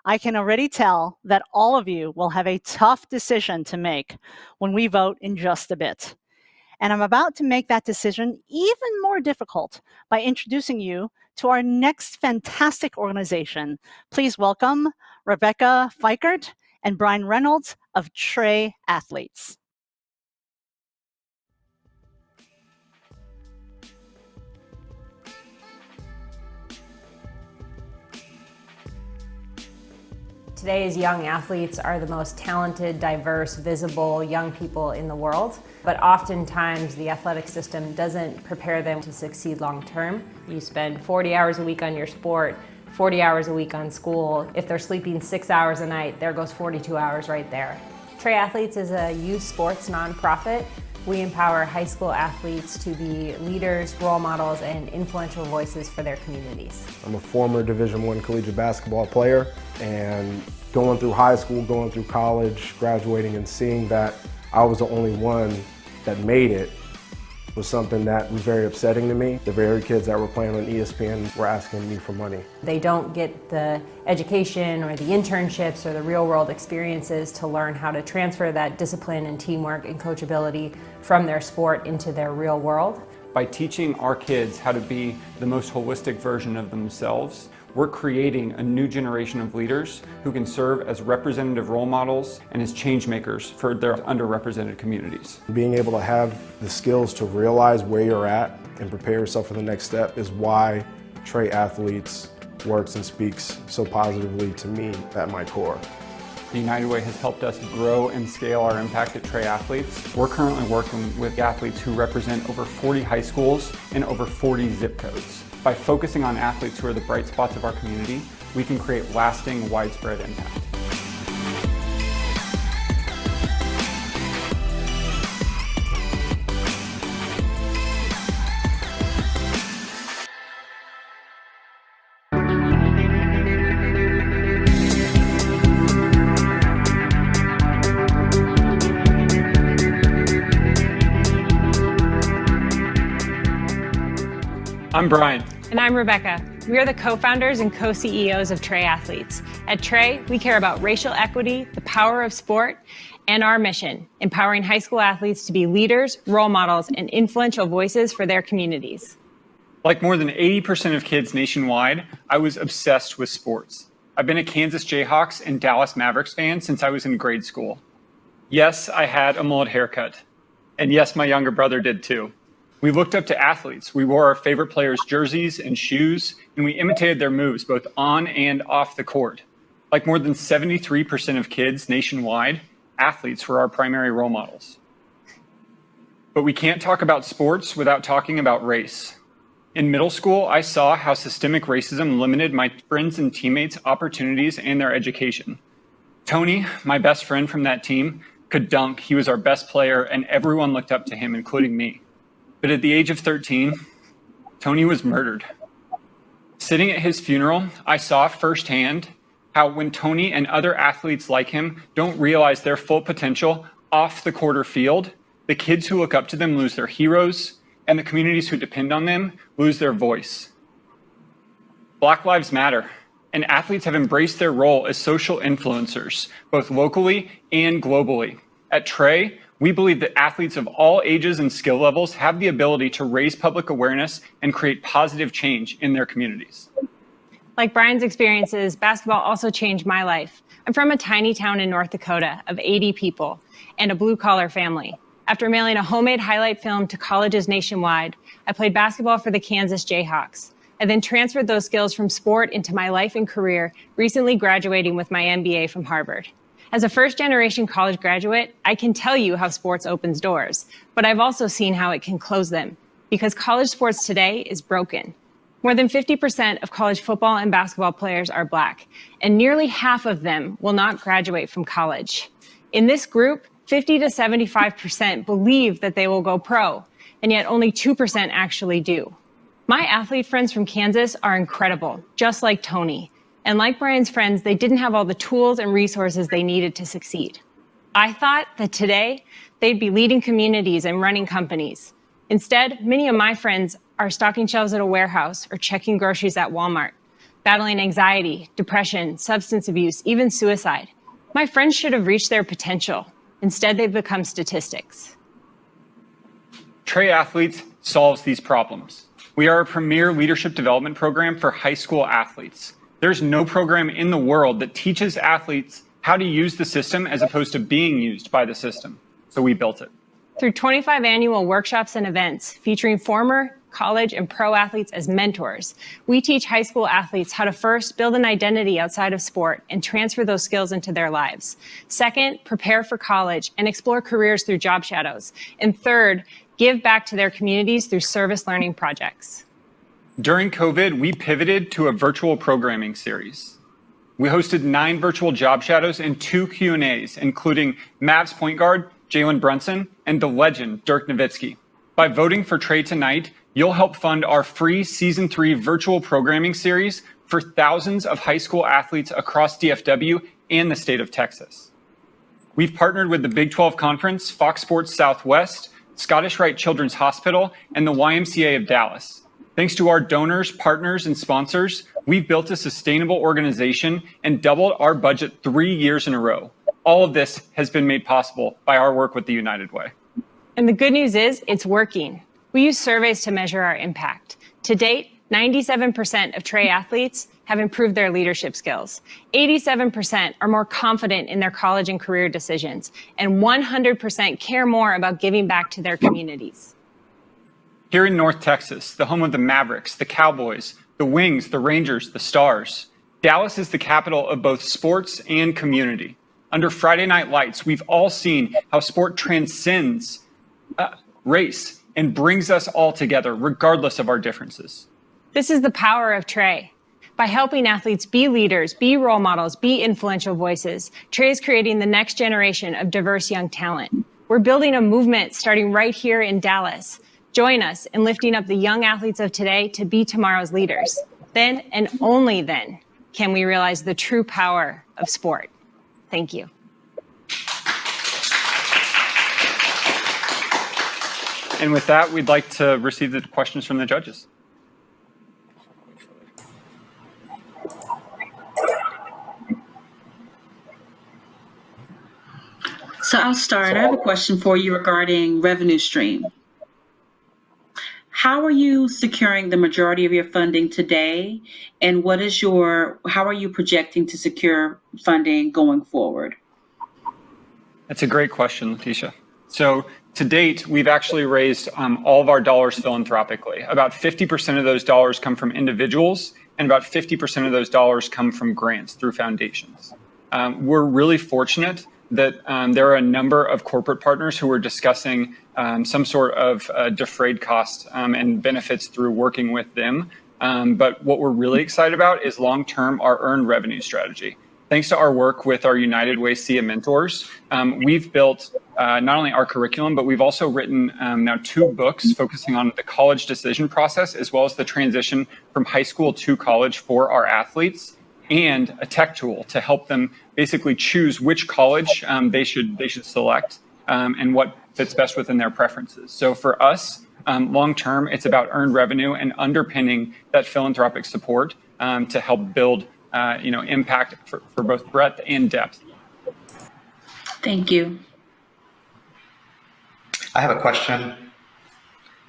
Speaker 20: I can already tell that all of you will have a tough decision to make when we vote in just a bit. And I'm about to make that decision even more difficult by introducing you to our next fantastic organization. Please welcome Rebecca Fikert and Brian Reynolds of Trey Athletes.
Speaker 12: Today's young athletes are the most talented, diverse, visible young people in the world, but oftentimes the athletic system doesn't prepare them to succeed long term. You spend 40 hours a week on your sport, 40 hours a week on school. If they're sleeping 6 hours a night, there goes 42 hours right there. Trey Athletes is a youth sports nonprofit. We empower high school athletes to be leaders, role models, and influential voices for their communities.
Speaker 1: I'm a former Division I collegiate basketball player, and going through high school, going through college, graduating, and seeing that I was the only one that made it was something that was very upsetting to me. The very kids that were playing on ESPN were asking me for money.
Speaker 12: They don't get the education or the internships or the real world experiences to learn how to transfer that discipline and teamwork and coachability from their sport into their real world.
Speaker 15: By teaching our kids how to be the most holistic version of themselves, we're creating a new generation of leaders who can serve as representative role models and as change makers for their underrepresented communities.
Speaker 1: Being able to have the skills to realize where you're at and prepare yourself for the next step is why Trey Athletes works and speaks so positively to me at my core.
Speaker 15: The United Way has helped us grow and scale our impact at Trey Athletes. We're currently working with athletes who represent over 40 high schools and over 40 zip codes. By focusing on athletes who are the bright spots of our community, we can create lasting, widespread impact. I'm Brian.
Speaker 13: And I'm Rebecca. We are the co-founders and co-CEOs of Trey Athletes. At Trey, we care about racial equity, the power of sport, and our mission, empowering high school athletes to be leaders, role models, and influential voices for their communities.
Speaker 15: Like more than 80% of kids nationwide, I was obsessed with sports. I've been a Kansas Jayhawks and Dallas Mavericks fan since I was in grade school. Yes, I had a mullet haircut. And yes, my younger brother did too. We looked up to athletes. We wore our favorite players' jerseys and shoes, and we imitated their moves both on and off the court. Like more than 73% of kids nationwide, athletes were our primary role models. But we can't talk about sports without talking about race. In middle school, I saw how systemic racism limited my friends and teammates' opportunities and their education. Tony, my best friend from that team, could dunk. He was our best player, and everyone looked up to him, including me. But at the age of 13, Tony was murdered. Sitting at his funeral, I saw firsthand how when Tony and other athletes like him don't realize their full potential off the court or field, the kids who look up to them lose their heroes, and the communities who depend on them lose their voice. Black Lives Matter, and athletes have embraced their role as social influencers, both locally and globally. At Trey, we believe that athletes of all ages and skill levels have the ability to raise public awareness and create positive change in their communities.
Speaker 13: Like Brian's experiences, basketball also changed my life. I'm from a tiny town in North Dakota of 80 people and a blue-collar family. After mailing a homemade highlight film to colleges nationwide, I played basketball for the Kansas Jayhawks. I then transferred those skills from sport into my life and career, recently graduating with my MBA from Harvard. As a first-generation college graduate, I can tell you how sports opens doors, but I've also seen how it can close them, because college sports today is broken. More than 50% of college football and basketball players are Black, and nearly half of them will not graduate from college. In this group, 50 to 75% believe that they will go pro, and yet only 2% actually do. My athlete friends from Kansas are incredible, just like Tony. And like Brian's friends, they didn't have all the tools and resources they needed to succeed. I thought that today they'd be leading communities and running companies. Instead, many of my friends are stocking shelves at a warehouse or checking groceries at Walmart, battling anxiety, depression, substance abuse, even suicide. My friends should have reached their potential. Instead, they've become statistics.
Speaker 15: Trey Athletes solves these problems. We are a premier leadership development program for high school athletes. There's no program in the world that teaches athletes how to use the system as opposed to being used by the system. So we built it.
Speaker 13: Through 25 annual workshops and events featuring former college and pro athletes as mentors, we teach high school athletes how to first build an identity outside of sport and transfer those skills into their lives. Second, prepare for college and explore careers through job shadows. And third, give back to their communities through service learning projects.
Speaker 15: During COVID, we pivoted to a virtual programming series. We hosted 9 virtual job shadows and 2 Q&As, including Mavs point guard Jalen Brunson and the legend Dirk Nowitzki. By voting for Trey tonight, you'll help fund our free Season 3 virtual programming series for thousands of high school athletes across DFW and the state of Texas. We've partnered with the Big 12 Conference, Fox Sports Southwest, Scottish Rite Children's Hospital, and the YMCA of Dallas. Thanks to our donors, partners, and sponsors, we've built a sustainable organization and doubled our budget 3 years in a row. All of this has been made possible by our work with the United Way.
Speaker 13: And the good news is it's working. We use surveys to measure our impact. To date, 97% of Trey athletes have improved their leadership skills. 87% are more confident in their college and career decisions, and 100% care more about giving back to their communities.
Speaker 15: Here in North Texas, the home of the Mavericks, the Cowboys, the Wings, the Rangers, the Stars, Dallas is the capital of both sports and community. Under Friday Night Lights, we've all seen how sport transcends race and brings us all together, regardless of our differences.
Speaker 13: This is the power of Trey. By helping athletes be leaders, be role models, be influential voices, Trey is creating the next generation of diverse young talent. We're building a movement starting right here in Dallas. Join us in lifting up the young athletes of today to be tomorrow's leaders. Then and only then can we realize the true power of sport. Thank you.
Speaker 15: And with that, we'd like to receive the questions from the judges.
Speaker 4: So I'll start. I have a question for you regarding revenue stream. How are you securing the majority of your funding today? And how are you projecting to secure funding going forward?
Speaker 15: That's a great question, Letitia. So to date, we've actually raised all of our dollars philanthropically. About 50% of those dollars come from individuals, and about 50% of those dollars come from grants through foundations. We're really fortunate that there are a number of corporate partners who are discussing some sort of defrayed cost and benefits through working with them. But what we're really excited about is long-term our earned revenue strategy. Thanks to our work with our United Way SIA mentors, we've built not only our curriculum, but we've also written now 2 books focusing on the college decision process, as well as the transition from high school to college for our athletes, and a tech tool to help them basically choose which college they should select and what fits best within their preferences. So for us, long term, it's about earned revenue and underpinning that philanthropic support to help build impact for both breadth and depth.
Speaker 4: Thank you.
Speaker 2: I have a question.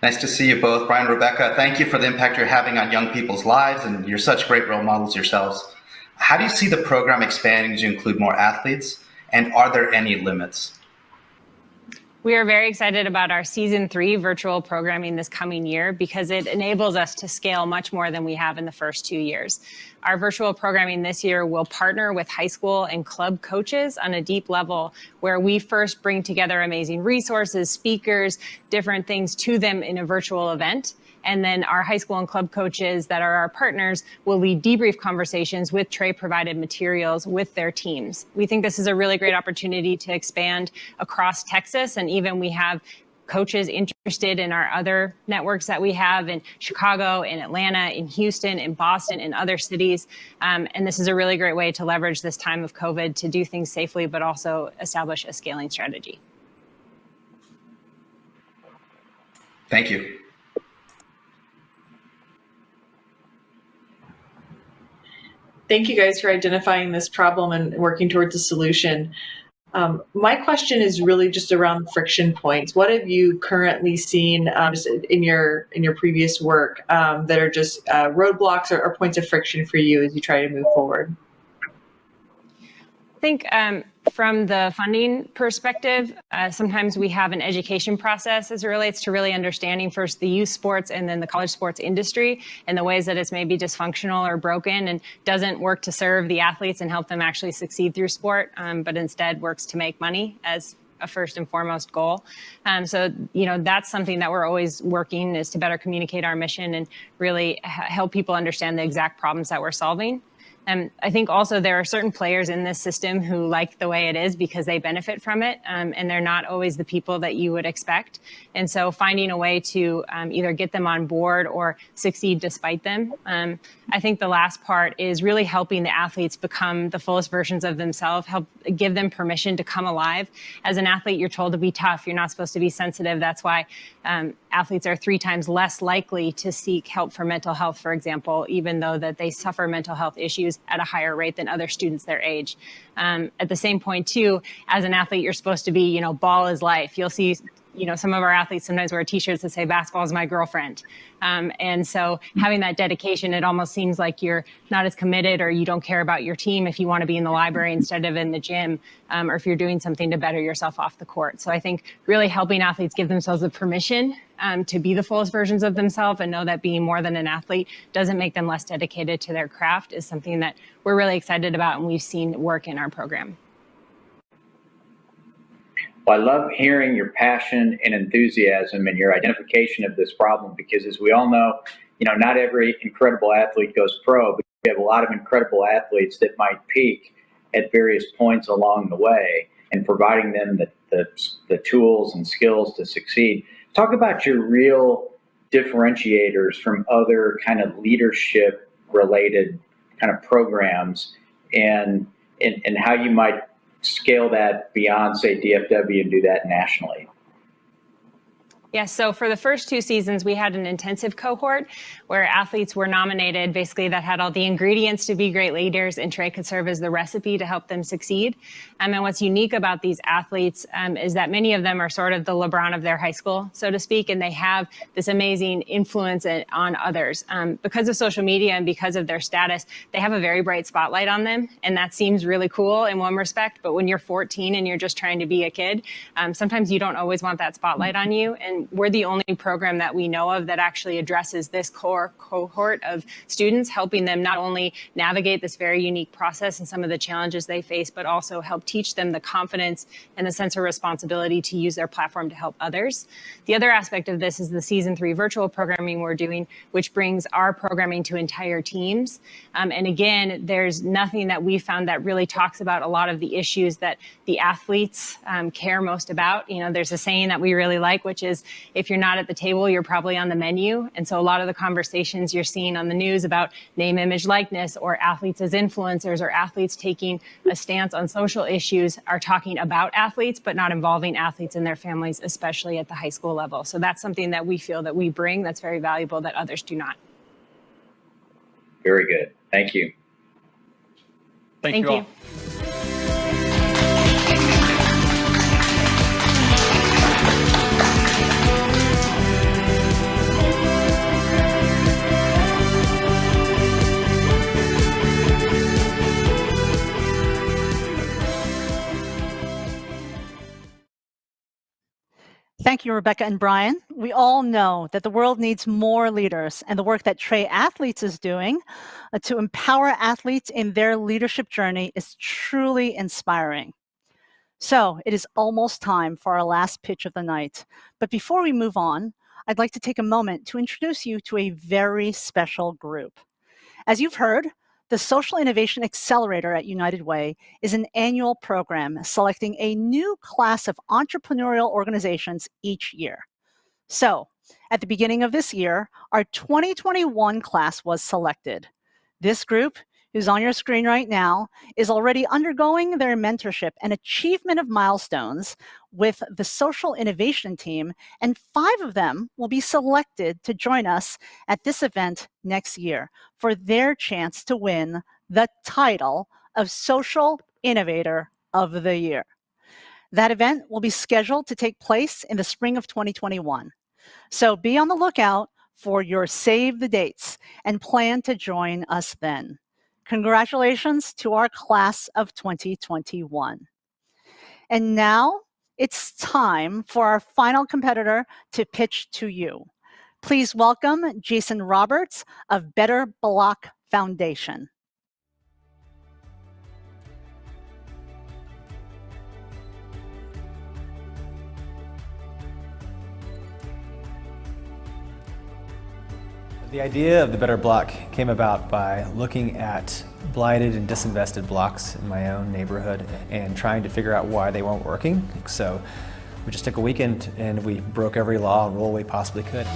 Speaker 2: Nice to see you both. Brian, Rebecca, thank you for the impact you're having on young people's lives, and you're such great role models yourselves. How do you see the program expanding to include more athletes, and are there any limits?
Speaker 13: We are very excited about our Season 3 virtual programming this coming year because it enables us to scale much more than we have in the first 2 years. Our virtual programming this year will partner with high school and club coaches on a deep level where we first bring together amazing resources, speakers, different things to them in a virtual event. And then our high school and club coaches that are our partners will lead debrief conversations with Trey provided materials with their teams. We think this is a really great opportunity to expand across Texas, and even we have coaches interested in our other networks that we have in Chicago, in Atlanta, in Houston, in Boston, in other cities. And this is a really great way to leverage this time of COVID to do things safely, but also establish a scaling strategy.
Speaker 2: Thank you.
Speaker 5: Thank you guys for identifying this problem and working towards a solution. My question is really just around friction points. What have you currently seen just in your previous work that are just roadblocks or points of friction for you as you try to move forward?
Speaker 13: I think from the funding perspective, sometimes we have an education process as it relates to really understanding first the youth sports and then the college sports industry and the ways that it's maybe dysfunctional or broken and doesn't work to serve the athletes and help them actually succeed through sport, but instead works to make money as a first and foremost goal. So, that's something that we're always working is to better communicate our mission and really help people understand the exact problems that we're solving. And I think also there are certain players in this system who like the way it is because they benefit from it, and they're not always the people that you would expect. And so finding a way to either get them on board or succeed despite them. I think the last part is really helping the athletes become the fullest versions of themselves, help give them permission to come alive. As an athlete, you're told to be tough. You're not supposed to be sensitive. That's why athletes are 3 times less likely to seek help for mental health, for example, even though that they suffer mental health issues at a higher rate than other students their age. At the same point, too, as an athlete, you're supposed to be, ball is life. You'll see, some of our athletes sometimes wear t-shirts that say basketball is my girlfriend. And so having that dedication, it almost seems like you're not as committed or you don't care about your team if you want to be in the library instead of in the gym, or if you're doing something to better yourself off the court. So I think really helping athletes give themselves the permission to be the fullest versions of themselves and know that being more than an athlete doesn't make them less dedicated to their craft is something that we're really excited about and we've seen work in our program.
Speaker 11: Well, I love hearing your passion and enthusiasm and your identification of this problem because as we all know, not every incredible athlete goes pro, but we have a lot of incredible athletes that might peak at various points along the way and providing them the tools and skills to succeed. Talk about your real differentiators from other kind of leadership related kind of programs and how you might scale that beyond, say, DFW and do that nationally.
Speaker 13: Yes, so for the first 2 seasons, we had an intensive cohort where athletes were nominated, basically that had all the ingredients to be great leaders, and Trey could serve as the recipe to help them succeed. And what's unique about these athletes is that many of them are sort of the LeBron of their high school, so to speak, and they have this amazing influence on others. Because of social media and because of their status, they have a very bright spotlight on them, and that seems really cool in one respect, but when you're 14 and you're just trying to be a kid, sometimes you don't always want that spotlight on you. And we're the only program that we know of that actually addresses this core cohort of students, helping them not only navigate this very unique process and some of the challenges they face, but also help teach them the confidence and the sense of responsibility to use their platform to help others. The other aspect of this is the season 3 virtual programming we're doing, which brings our programming to entire teams. And again, there's nothing that we found that really talks about a lot of the issues that the athletes care most about. You know, there's a saying that we really like, which is, if you're not at the table, you're probably on the menu. And so a lot of the conversations you're seeing on the news about name, image, likeness, or athletes as influencers, or athletes taking a stance on social issues are talking about athletes, but not involving athletes and their families, especially at the high school level. So that's something that we feel that we bring that's very valuable that others do not.
Speaker 11: Very good. Thank you.
Speaker 15: Thank you all.
Speaker 20: Thank you, Rebecca and Brian. We all know that the world needs more leaders, and the work that Trey Athletes is doing to empower athletes in their leadership journey is truly inspiring. So it is almost time for our last pitch of the night. But before we move on, I'd like to take a moment to introduce you to a very special group. As you've heard, the Social Innovation Accelerator at United Way is an annual program selecting a new class of entrepreneurial organizations each year. So, at the beginning of this year, our 2021 class was selected. This group, who's on your screen right now, is already undergoing their mentorship and achievement of milestones with the Social Innovation team, and 5 of them will be selected to join us at this event next year for their chance to win the title of Social Innovator of the Year. That event will be scheduled to take place in the spring of 2021. So be on the lookout for your save the dates and plan to join us then. Congratulations to our class of 2021. And now it's time for our final competitor to pitch to you. Please welcome Jason Roberts of Better Block Foundation.
Speaker 14: The idea of the Better Block came about by looking at blighted and disinvested blocks in my own neighborhood and trying to figure out why they weren't working. So we just took a weekend and we broke every law and rule we possibly could.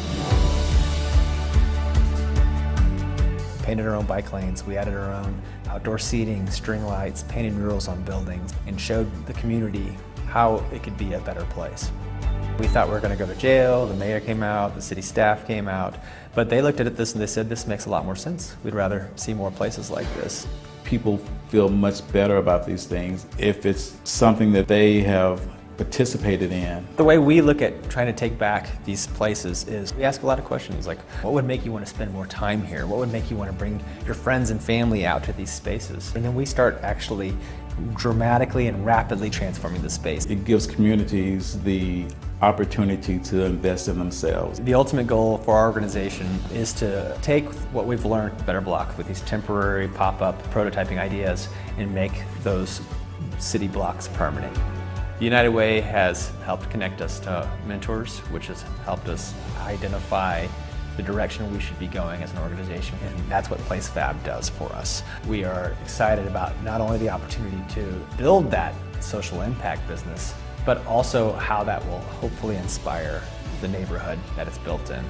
Speaker 14: Painted our own bike lanes, we added our own outdoor seating, string lights, painted murals on buildings, and showed the community how it could be a better place. We thought we were going to go to jail, the mayor came out, the city staff came out, but they looked at this and they said, this makes a lot more sense. We'd rather see more places like this.
Speaker 16: People feel much better about these things if it's something that they have participated in.
Speaker 14: The way we look at trying to take back these places is we ask a lot of questions like, what would make you want to spend more time here? What would make you want to bring your friends and family out to these spaces? And then we start actually dramatically and rapidly transforming the space.
Speaker 16: It gives communities the opportunity to invest in themselves.
Speaker 14: The ultimate goal for our organization is to take what we've learned at Better Block with these temporary pop-up prototyping ideas and make those city blocks permanent. The United Way has helped connect us to mentors, which has helped us identify the direction we should be going as an organization, and that's what PlaceFab does for us. We are excited about not only the opportunity to build that social impact business, but also how that will hopefully inspire the neighborhood that it's built in.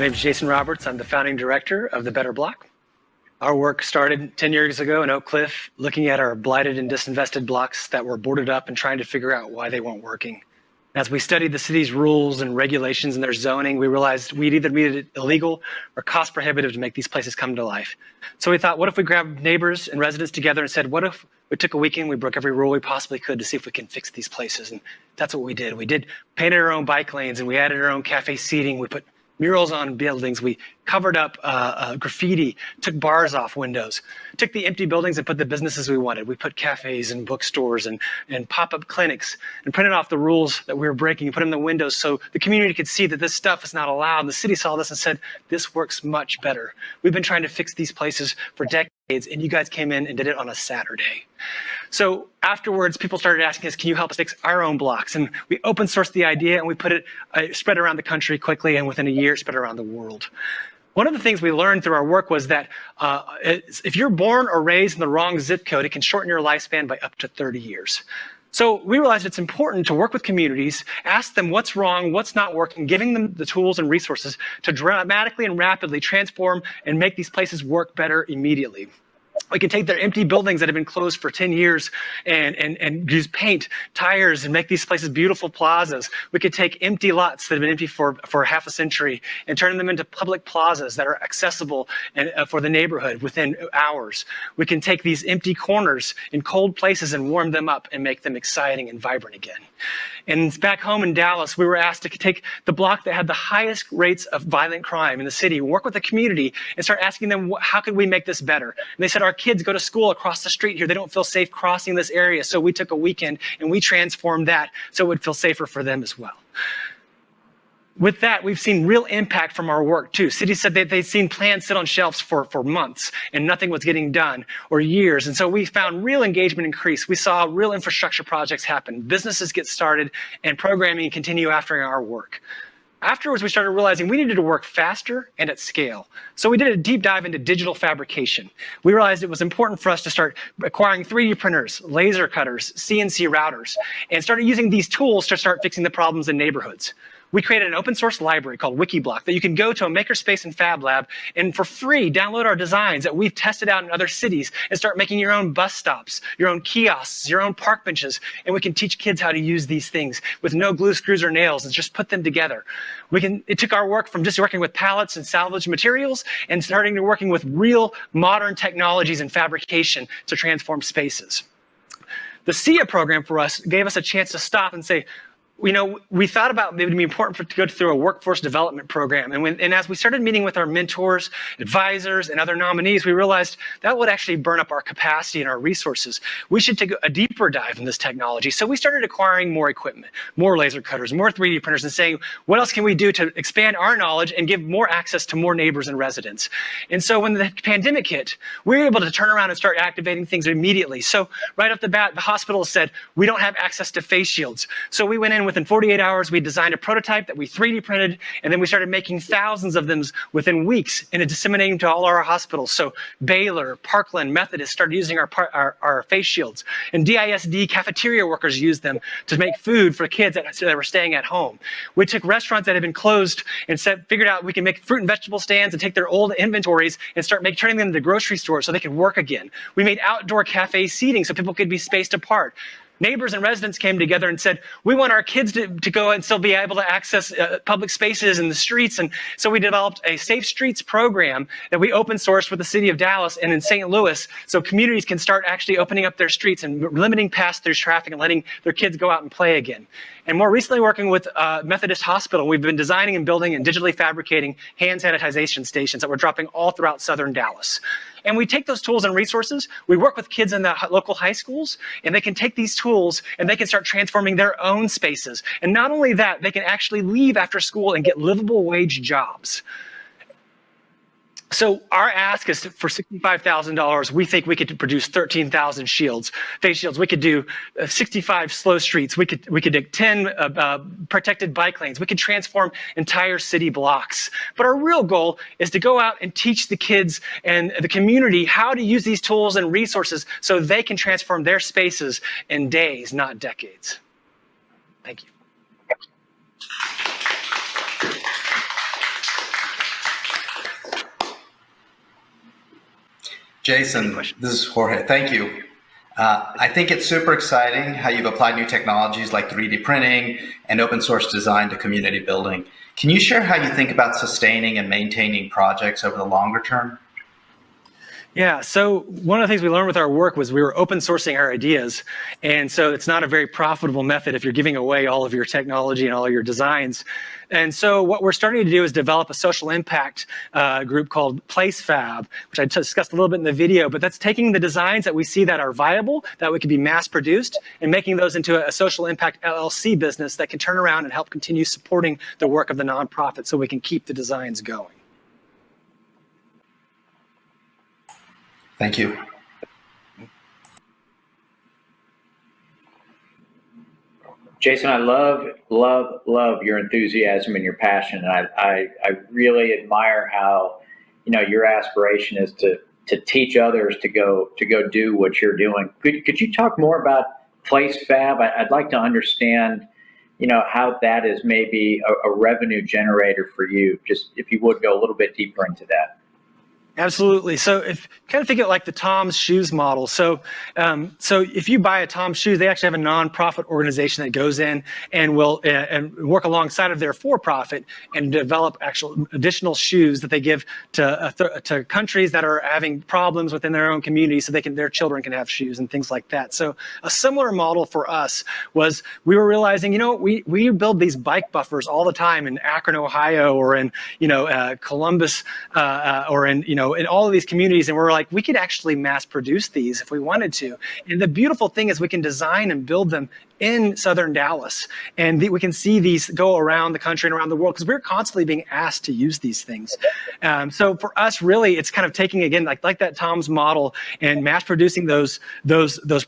Speaker 7: My name is Jason Roberts. I'm the founding director of the Better Block. Our work started 10 years ago in Oak Cliff, looking at our blighted and disinvested blocks that were boarded up and trying to figure out why they weren't working. As we studied the city's rules and regulations and their zoning, we realized we'd either made it illegal or cost prohibitive to make these places come to life. So we thought, what if we grabbed neighbors and residents together and said, what if we took a weekend, we broke every rule we possibly could to see if we can fix these places? And that's what we did. We painted our own bike lanes, and we added our own cafe seating. We put murals on buildings. We covered up graffiti, took bars off windows, took the empty buildings and put the businesses we wanted. We put cafes and bookstores and pop-up clinics and printed off the rules that we were breaking and put them in the windows so the community could see that this stuff is not allowed. And the city saw this and said, this works much better. We've been trying to fix these places for decades, and you guys came in and did it on a Saturday. So afterwards, people started asking us, can you help us fix our own blocks? And we open sourced the idea, and we put it, spread around the country quickly, and within a year, spread around the world. One of the things we learned through our work was that if you're born or raised in the wrong zip code, it can shorten your lifespan by up to 30 years. So we realized it's important to work with communities, ask them what's wrong, what's not working, giving them the tools and resources to dramatically and rapidly transform and make these places work better immediately. We can take their empty buildings that have been closed for 10 years and use paint, tires, and make these places beautiful plazas. We could take empty lots that have been empty for half a century and turn them into public plazas that are accessible and, for the neighborhood within hours. We can take these empty corners in cold places and warm them up and make them exciting and vibrant again. And back home in Dallas, we were asked to take the block that had the highest rates of violent crime in the city, work with the community, and start asking them, how could we make this better? And they said, our kids go to school across the street here. They don't feel safe crossing this area. So we took a weekend and we transformed that so it would feel safer for them as well. With that, we've seen real impact from our work too. Cities said that they'd seen plans sit on shelves for months and nothing was getting done, or years. And so we found real engagement increase. We saw real infrastructure projects happen. Businesses get started and programming continue after our work. Afterwards, we started realizing we needed to work faster and at scale. So we did a deep dive into digital fabrication. We realized it was important for us to start acquiring 3D printers, laser cutters, CNC routers, and started using these tools to start fixing the problems in neighborhoods. We created an open source library called Wikiblock that you can go to a makerspace and Fab Lab and for free download our designs that we've tested out in other cities and start making your own bus stops, your own kiosks, your own park benches, and we can teach kids how to use these things with no glue, screws, or nails and just put them together. It took our work from just working with pallets and salvage materials and starting to working with real modern technologies and fabrication to transform spaces. The SIA program for us gave us a chance to stop and say, you know, we thought about it would be important to go through a workforce development program. And as we started meeting with our mentors, advisors, and other nominees, we realized that would actually burn up our capacity and our resources. We should take a deeper dive in this technology. So we started acquiring more equipment, more laser cutters, more 3D printers, and saying, what else can we do to expand our knowledge and give more access to more neighbors and residents? And so when the pandemic hit, we were able to turn around and start activating things immediately. So right off the bat, the hospital said, we don't have access to face shields. So we went in within 48 hours, we designed a prototype that we 3D printed, and then we started making thousands of them within weeks and disseminating to all our hospitals. So Baylor, Parkland, Methodist started using our face shields, and DISD cafeteria workers used them to make food for kids that were staying at home. We took restaurants that had been closed and figured out we can make fruit and vegetable stands and take their old inventories and start turning them into grocery stores so they could work again. We made outdoor cafe seating so people could be spaced apart. Neighbors and residents came together and said, we want our kids to go and still be able to access public spaces in the streets. And so we developed a Safe Streets program that we open sourced with the city of Dallas and in St. Louis so communities can start actually opening up their streets and limiting pass-through traffic and letting their kids go out and play again. And more recently, working with Methodist Hospital, we've been designing and building and digitally fabricating hand sanitization stations that we're dropping all throughout southern Dallas. And we take those tools and resources, we work with kids in the local high schools, and they can take these tools and they can start transforming their own spaces. And not only that, they can actually leave after school and get livable wage jobs. So our ask is for $65,000, we think we could produce 13,000 face shields. We could do 65 slow streets. We could do 10 protected bike lanes. We could transform entire city blocks. But our real goal is to go out and teach the kids and the community how to use these tools and resources so they can transform their spaces in days, not decades. Thank you.
Speaker 2: Jason, this is Jorge. Thank you. I think it's super exciting how you've applied new technologies like 3D printing and open source design to community building. Can you share how you think about sustaining and maintaining projects over the longer term?
Speaker 7: Yeah, so one of the things we learned with our work was we were open sourcing our ideas. And so it's not a very profitable method if you're giving away all of your technology and all of your designs. And so what we're starting to do is develop a social impact group called PlaceFab, which I discussed a little bit in the video, but that's taking the designs that we see that are viable, that we can be mass produced, and making those into a social impact LLC business that can turn around and help continue supporting the work of the nonprofit so we can keep the designs going.
Speaker 2: Thank you.
Speaker 11: Jason, I love your enthusiasm and your passion. I really admire how, your aspiration is to teach others to go do what you're doing. Could you talk more about PlaceFab? I'd like to understand, how that is maybe a revenue generator for you. Just if you would go a little bit deeper into that.
Speaker 7: Absolutely. So if kind of think of it like the Tom's Shoes model. So if you buy a Tom's Shoes, they actually have a nonprofit organization that goes in and will and work alongside of their for-profit and develop actual additional shoes that they give to countries that are having problems within their own community, so their children can have shoes and things like that. So a similar model for us was we were realizing, we build these bike buffers all the time in Akron, Ohio, or in Columbus, or in all of these communities, and we're like, we could actually mass produce these if we wanted to. And the beautiful thing is we can design and build them in Southern Dallas, and we can see these go around the country and around the world because we're constantly being asked to use these things. So for us, really, it's kind of taking, again, like that Tom's model and mass producing those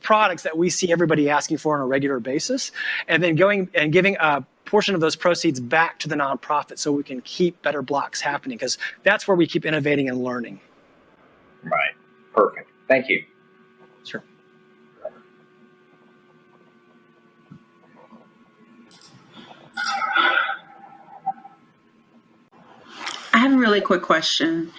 Speaker 7: products that we see everybody asking for on a regular basis, and then going and giving a portion of those proceeds back to the nonprofit so we can keep better blocks happening, because that's where we keep innovating and learning.
Speaker 11: Right. Perfect. Thank you.
Speaker 7: Sure.
Speaker 4: I have a really quick question.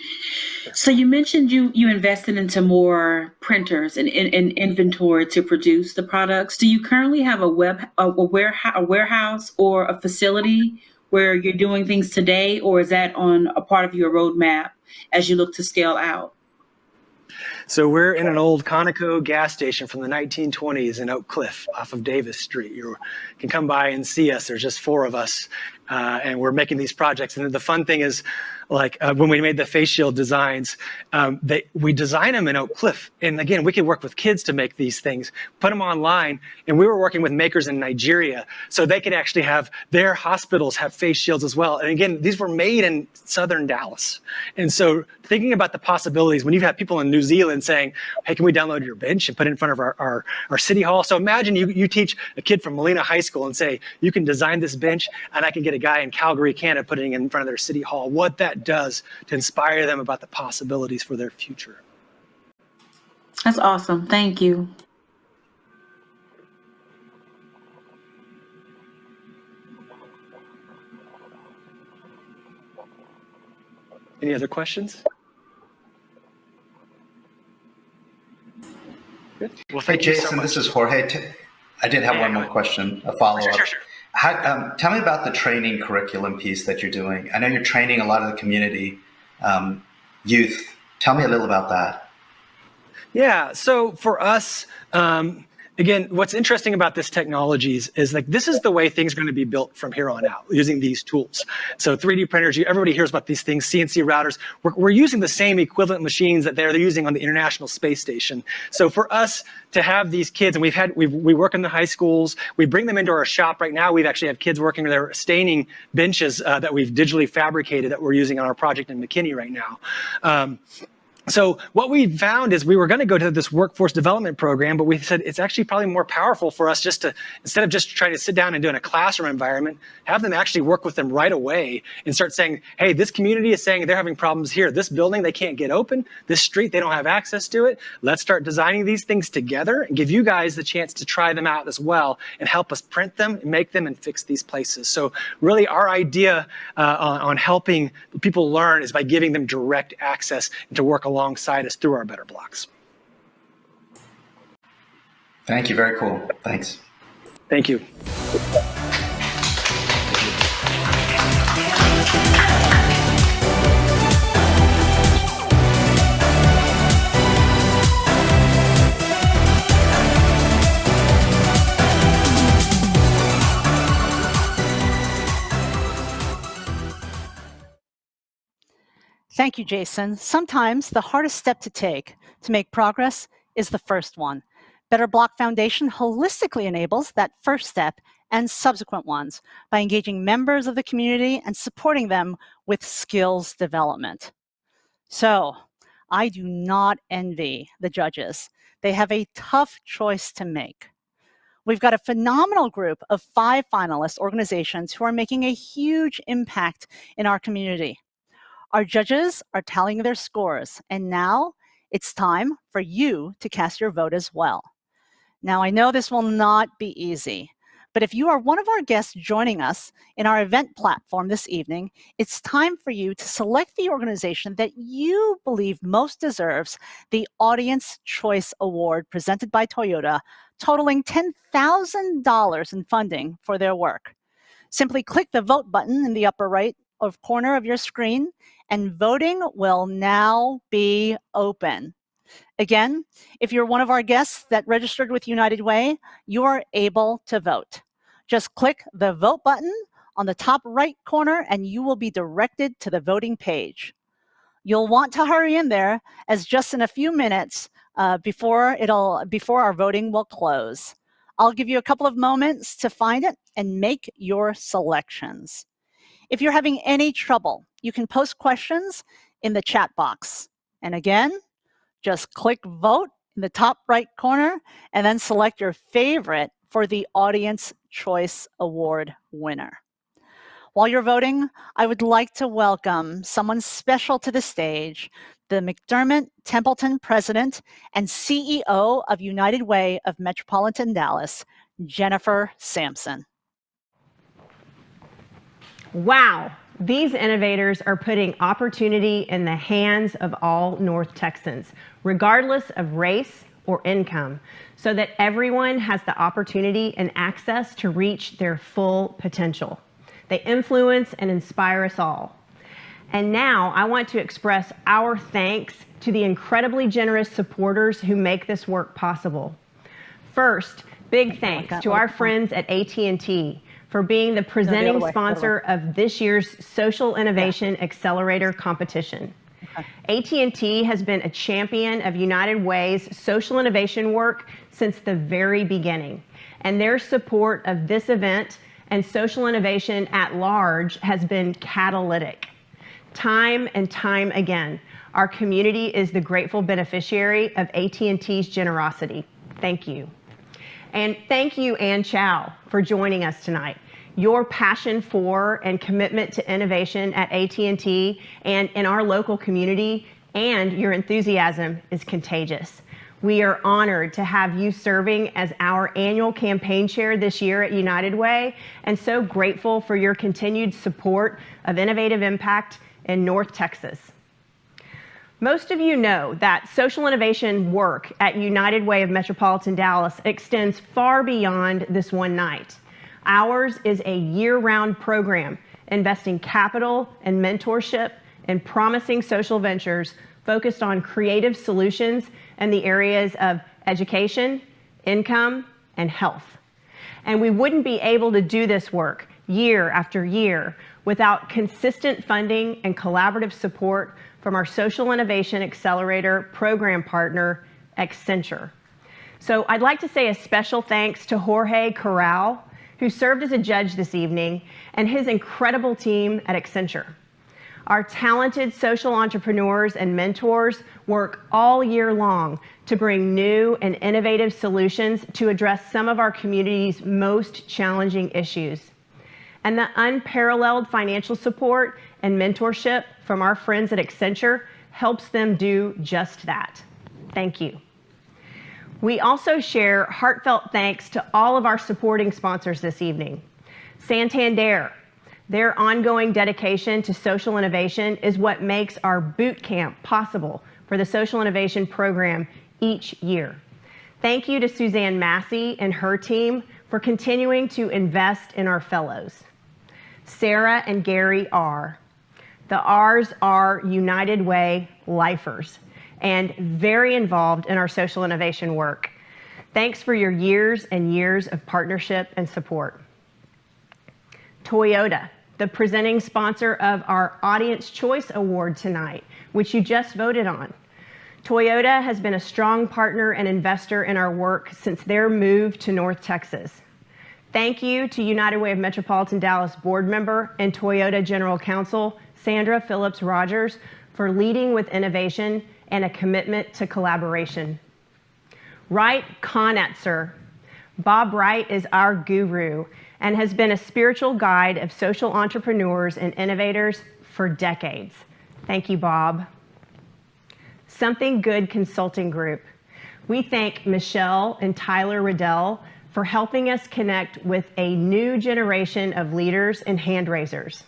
Speaker 4: So you mentioned you invested into more printers and inventory to produce the products. Do you currently have a warehouse or a facility where you're doing things today, or is that on a part of your roadmap as you look to scale out?
Speaker 7: So we're in an old Conoco gas station from the 1920s in Oak Cliff off of Davis Street. You can come by and see us. There's just 4 of us, and we're making these projects. And the fun thing is, like when we made the face shield designs, we design them in Oak Cliff. And again, we could work with kids to make these things, put them online. And we were working with makers in Nigeria, so they could actually have their hospitals have face shields as well. And again, these were made in Southern Dallas. And so thinking about the possibilities, when you've had people in New Zealand saying, hey, can we download your bench and put it in front of our city hall? So imagine you teach a kid from Molina High School and say, you can design this bench, and I can get a guy in Calgary, Canada, putting it in front of their city hall. What that does to inspire them about the possibilities for their future.
Speaker 4: That's awesome. Thank you.
Speaker 7: Any other questions? Good. Well, thank you
Speaker 2: Jason,
Speaker 7: so much.
Speaker 2: This is Jorge. I did have one more question, a follow-up.
Speaker 7: Sure.
Speaker 2: Tell me about the training curriculum piece that you're doing. I know you're training a lot of the community youth. Tell me a little about that.
Speaker 7: Yeah, so for us, again, what's interesting about this technologies is like this is the way things are going to be built from here on out using these tools. So 3D printers, everybody hears about these things, CNC routers. We're using the same equivalent machines that they're using on the International Space Station. So for us to have these kids, and we work in the high schools, we bring them into our shop right now. We actually have kids working, they're staining benches that we've digitally fabricated that we're using on our project in McKinney right now. So what we found is we were going to go to this workforce development program, but we said it's actually probably more powerful for us just to, instead of just trying to sit down and do in a classroom environment, have them actually work with them right away and start saying, hey, this community is saying they're having problems here. This building, they can't get open. This street, they don't have access to it. Let's start designing these things together and give you guys the chance to try them out as well and help us print them and make them and fix these places. So really our idea on helping people learn is by giving them direct access and to work alongside us through our Better Blocks.
Speaker 2: Thank you. Very cool. Thanks.
Speaker 7: Thank you.
Speaker 20: Thank you, Jason. Sometimes the hardest step to take to make progress is the first one. Better Block Foundation holistically enables that first step and subsequent ones by engaging members of the community and supporting them with skills development. So, I do not envy the judges. They have a tough choice to make. We've got a phenomenal group of 5 finalist organizations who are making a huge impact in our community. Our judges are tallying their scores, and now it's time for you to cast your vote as well. Now, I know this will not be easy, but if you are one of our guests joining us in our event platform this evening, it's time for you to select the organization that you believe most deserves the Audience Choice Award presented by Toyota, totaling $10,000 in funding for their work. Simply click the vote button in the upper right corner of your screen, and voting will now be open. Again, if you're one of our guests that registered with United Way, you are able to vote. Just click the vote button on the top right corner and you will be directed to the voting page. You'll want to hurry in there, as just in a few minutes before our voting will close. I'll give you a couple of moments to find it and make your selections. If you're having any trouble, you can post questions in the chat box. And again, just click vote in the top right corner and then select your favorite for the Audience Choice Award winner. While you're voting, I would like to welcome someone special to the stage, the McDermott Templeton President and CEO of United Way of Metropolitan Dallas, Jennifer Sampson.
Speaker 17: Wow, these innovators are putting opportunity in the hands of all North Texans, regardless of race or income, so that everyone has the opportunity and access to reach their full potential. They influence and inspire us all. And now I want to express our thanks to the incredibly generous supporters who make this work possible. First, big thanks to our friends at AT&T for being the presenting sponsor of this year's Social Innovation Accelerator competition. AT&T has been a champion of United Way's social innovation work since the very beginning, and their support of this event and social innovation at large has been catalytic. Time and time again, our community is the grateful beneficiary of AT&T's generosity. Thank you. And thank you, Ann Chow, for joining us tonight. Your passion for and commitment to innovation at AT&T and in our local community, and your enthusiasm is contagious. We are honored to have you serving as our annual campaign chair this year at United Way, and so grateful for your continued support of innovative impact in North Texas. Most of you know that social innovation work at United Way of Metropolitan Dallas extends far beyond this one night. Ours is a year-round program investing capital and mentorship in promising social ventures focused on creative solutions in the areas of education, income, and health. And we wouldn't be able to do this work year after year without consistent funding and collaborative support from our Social Innovation Accelerator program partner, Accenture. So I'd like to say a special thanks to Jorge Corral, who served as a judge this evening, and his incredible team at Accenture. Our talented social entrepreneurs and mentors work all year long to bring new and innovative solutions to address some of our community's most challenging issues. And the unparalleled financial support and mentorship from our friends at Accenture helps them do just that. Thank you. We also share heartfelt thanks to all of our supporting sponsors this evening. Santander, their ongoing dedication to social innovation is what makes our boot camp possible for for the Social Innovation Program each year. Thank you to Suzanne Massey and her team for continuing to invest in our fellows. Sarah and Gary R. The R's are United Way lifers and very involved in our social innovation work. Thanks for your years and years of partnership and support. Toyota, the presenting sponsor of our Audience Choice Award tonight, which you just voted on. Toyota has been a strong partner and investor in our work since their move to North Texas. Thank you to United Way of Metropolitan Dallas board member and Toyota General Counsel, Sandra Phillips Rogers, for leading with innovation and a commitment to collaboration. Wright Conetzer. Bob Wright is our guru and has been a spiritual guide of social entrepreneurs and innovators for decades. Thank you, Bob. Something Good Consulting Group. We thank Michelle and Tyler Riddell for helping us connect with a new generation of leaders and hand raisers.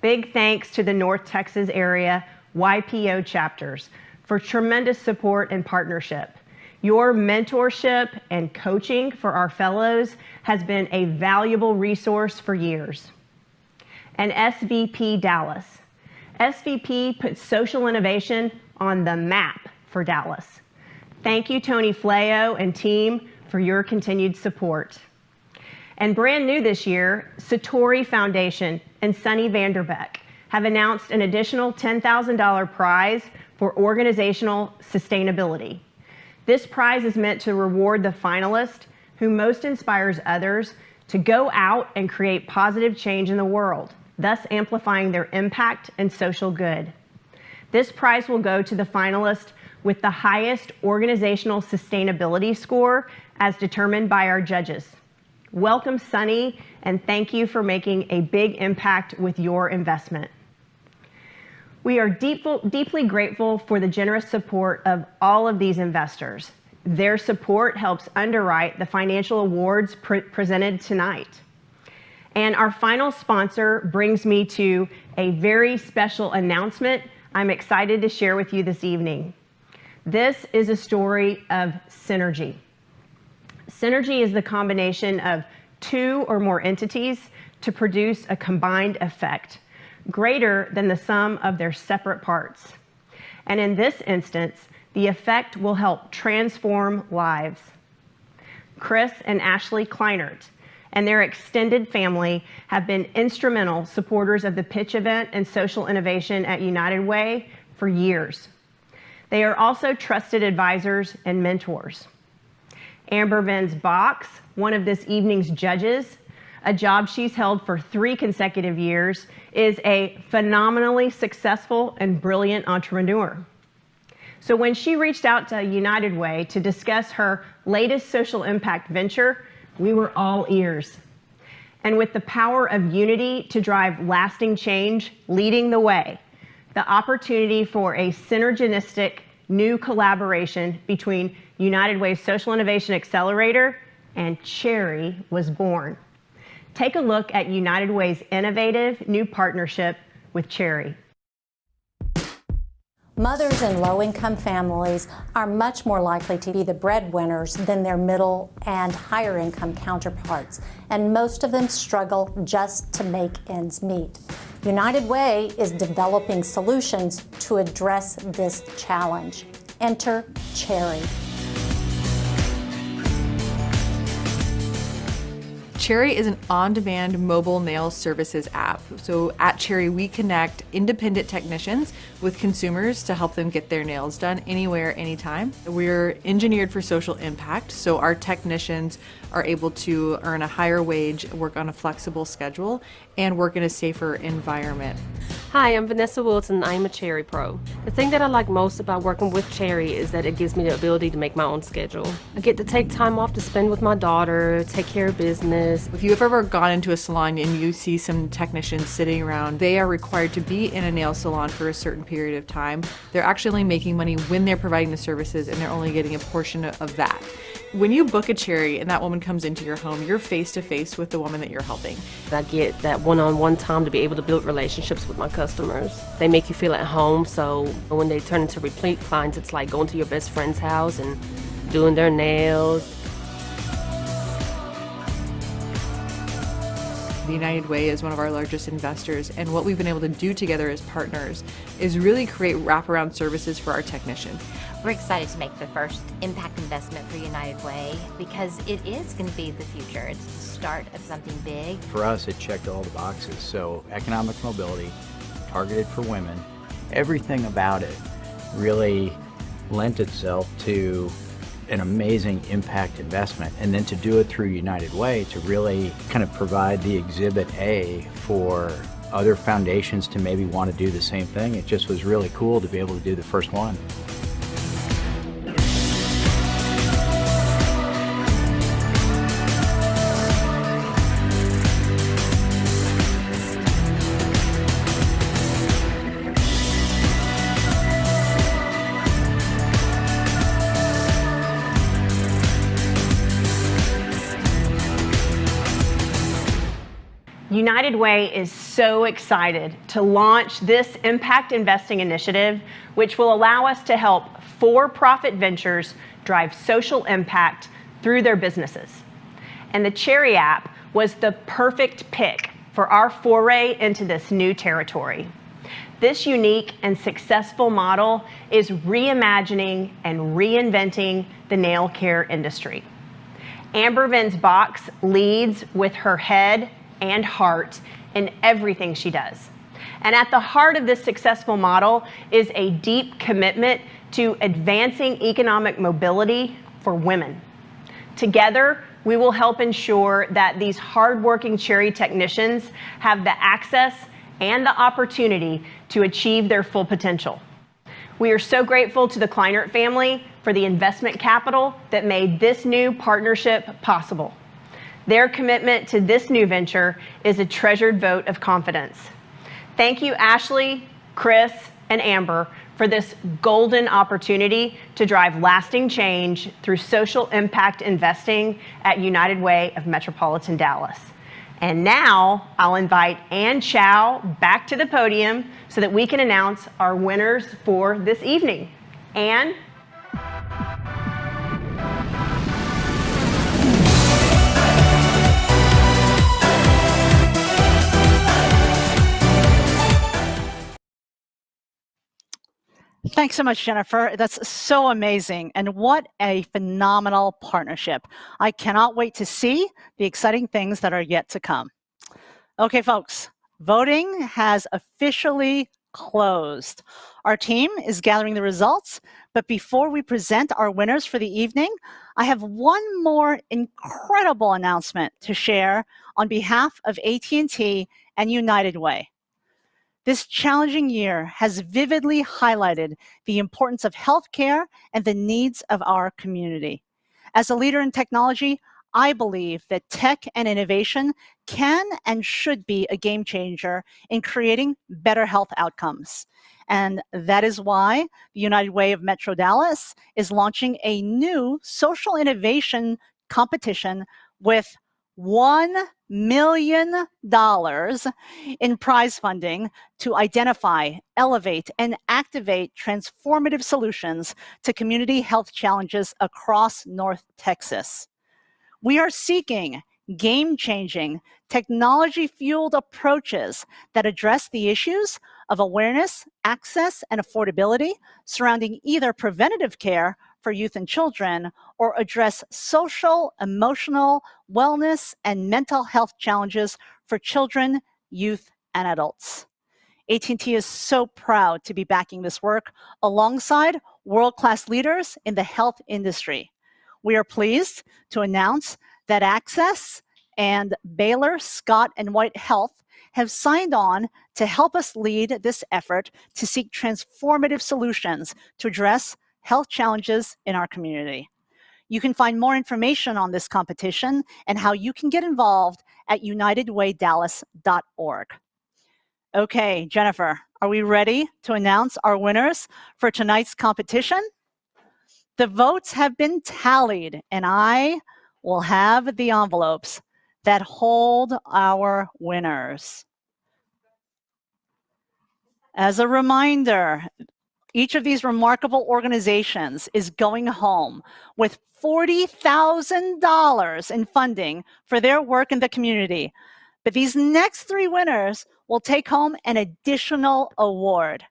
Speaker 17: Big thanks to the North Texas area YPO chapters for tremendous support and partnership. Your mentorship and coaching for our fellows has been a valuable resource for years. And SVP Dallas. SVP puts social innovation on the map for Dallas. Thank you, Tony Fleo and team, for your continued support. And brand new this year, Satori Foundation and Sunny Vanderbeck have announced an additional $10,000 prize for organizational sustainability. This prize is meant to reward the finalist who most inspires others to go out and create positive change in the world, thus amplifying their impact and social good. This prize will go to the finalist with the highest organizational sustainability score as determined by our judges. Welcome, Sunny, and thank you for making a big impact with your investment. We are deeply grateful for the generous support of all of these investors. Their support helps underwrite the financial awards presented tonight. And our final sponsor brings me to a very special announcement I'm excited to share with you this evening. This is a story of synergy. Synergy is the combination of two or more entities to produce a combined effect greater than the sum of their separate parts. And in this instance, the effect will help transform lives. Chris and Ashley Kleinert and their extended family have been instrumental supporters of the pitch event and social innovation at United Way for years. They are also trusted advisors and mentors. Amber Vins Box, one of this evening's judges, a job she's held for 3 consecutive years, is a phenomenally successful and brilliant entrepreneur. So when she reached out to United Way to discuss her latest social impact venture, we were all ears. And with the power of unity to drive lasting change leading the way, the opportunity for a synergistic new collaboration between United Way's Social Innovation Accelerator and Cherry was born. Take a look at United Way's innovative new partnership with Cherry.
Speaker 18: Mothers in low-income families are much more likely to be the breadwinners than their middle and higher income counterparts, and most of them struggle just to make ends meet. United Way is developing solutions to address this challenge. Enter Cherry.
Speaker 19: Cherry is an on-demand mobile nail services app. So at Cherry, we connect independent technicians with consumers to help them get their nails done anywhere, anytime. We're engineered for social impact, so our technicians are able to earn a higher wage, work on a flexible schedule, and work in a safer environment.
Speaker 21: Hi, I'm Vanessa Wilson. I'm a Cherry Pro. The thing that I like most about working with Cherry is that it gives me the ability to make my own schedule. I get to take time off to spend with my daughter, take care of business.
Speaker 19: If you've ever gone into a salon and you see some technicians sitting around, they are required to be in a nail salon for a certain period of time. They're actually making money when they're providing the services, and they're only getting a portion of that. When you book a Cherry and that woman comes into your home, you're face to face with the woman that you're helping.
Speaker 21: I get that one-on-one time to be able to build relationships with my customers. They make you feel at home, so when they turn into repeat clients, it's like going to your best friend's house and doing their nails.
Speaker 19: The United Way is one of our largest investors, and what we've been able to do together as partners is really create wraparound services for our technicians.
Speaker 8: We're excited to make the first impact investment for United Way because it is going to be the future. It's the start of something big.
Speaker 22: For us, it checked all the boxes. So economic mobility, targeted for women, everything about it really lent itself to an amazing impact investment. And then to do it through United Way to really kind of provide the exhibit A for other foundations to maybe want to do the same thing. It just was really cool to be able to do the first one.
Speaker 17: United Way is so excited to launch this impact investing initiative, which will allow us to help for-profit ventures drive social impact through their businesses. And the Cherry app was the perfect pick for our foray into this new territory. This unique and successful model is reimagining and reinventing the nail care industry. Amber Vin's box leads with her head and heart in everything she does. And at the heart of this successful model is a deep commitment to advancing economic mobility for women. Together, we will help ensure that these hardworking Cherry technicians have the access and the opportunity to achieve their full potential. We are so grateful to the Kleinert family for the investment capital that made this new partnership possible. Their commitment to this new venture is a treasured vote of confidence. Thank you, Ashley, Chris, and Amber, for this golden opportunity to drive lasting change through social impact investing at United Way of Metropolitan Dallas. And now I'll invite Ann Chow back to the podium so that we can announce our winners for this evening. Ann?
Speaker 20: Thanks so much, Jennifer. That's so amazing. And what a phenomenal partnership. I cannot wait to see the exciting things that are yet to come. Okay, folks, voting has officially closed. Our team is gathering the results, but before we present our winners for the evening, I have one more incredible announcement to share on behalf of AT&T and United Way. This challenging year has vividly highlighted the importance of healthcare and the needs of our community. As a leader in technology, I believe that tech and innovation can and should be a game changer in creating better health outcomes. And that is why the United Way of Metro Dallas is launching a new social innovation competition with $1 million in prize funding to identify, elevate, and activate transformative solutions to community health challenges across North Texas. We are seeking game-changing, technology-fueled approaches that address the issues of awareness, access, and affordability surrounding either preventative care for youth and children or address social, emotional, wellness, and mental health challenges for children, youth, and adults. AT&T is so proud to be backing this work alongside world-class leaders in the health industry. We are pleased to announce that Access and Baylor, Scott & White Health have signed on to help us lead this effort to seek transformative solutions to address health challenges in our community. You can find more information on this competition and how you can get involved at unitedwaydallas.org. Okay, Jennifer, are we ready to announce our winners for tonight's competition? The votes have been tallied, and I will have the envelopes that hold our winners. As a reminder, each of these remarkable organizations is going home with $40,000 in funding for their work in the community. But these next 3 winners will take home an additional award.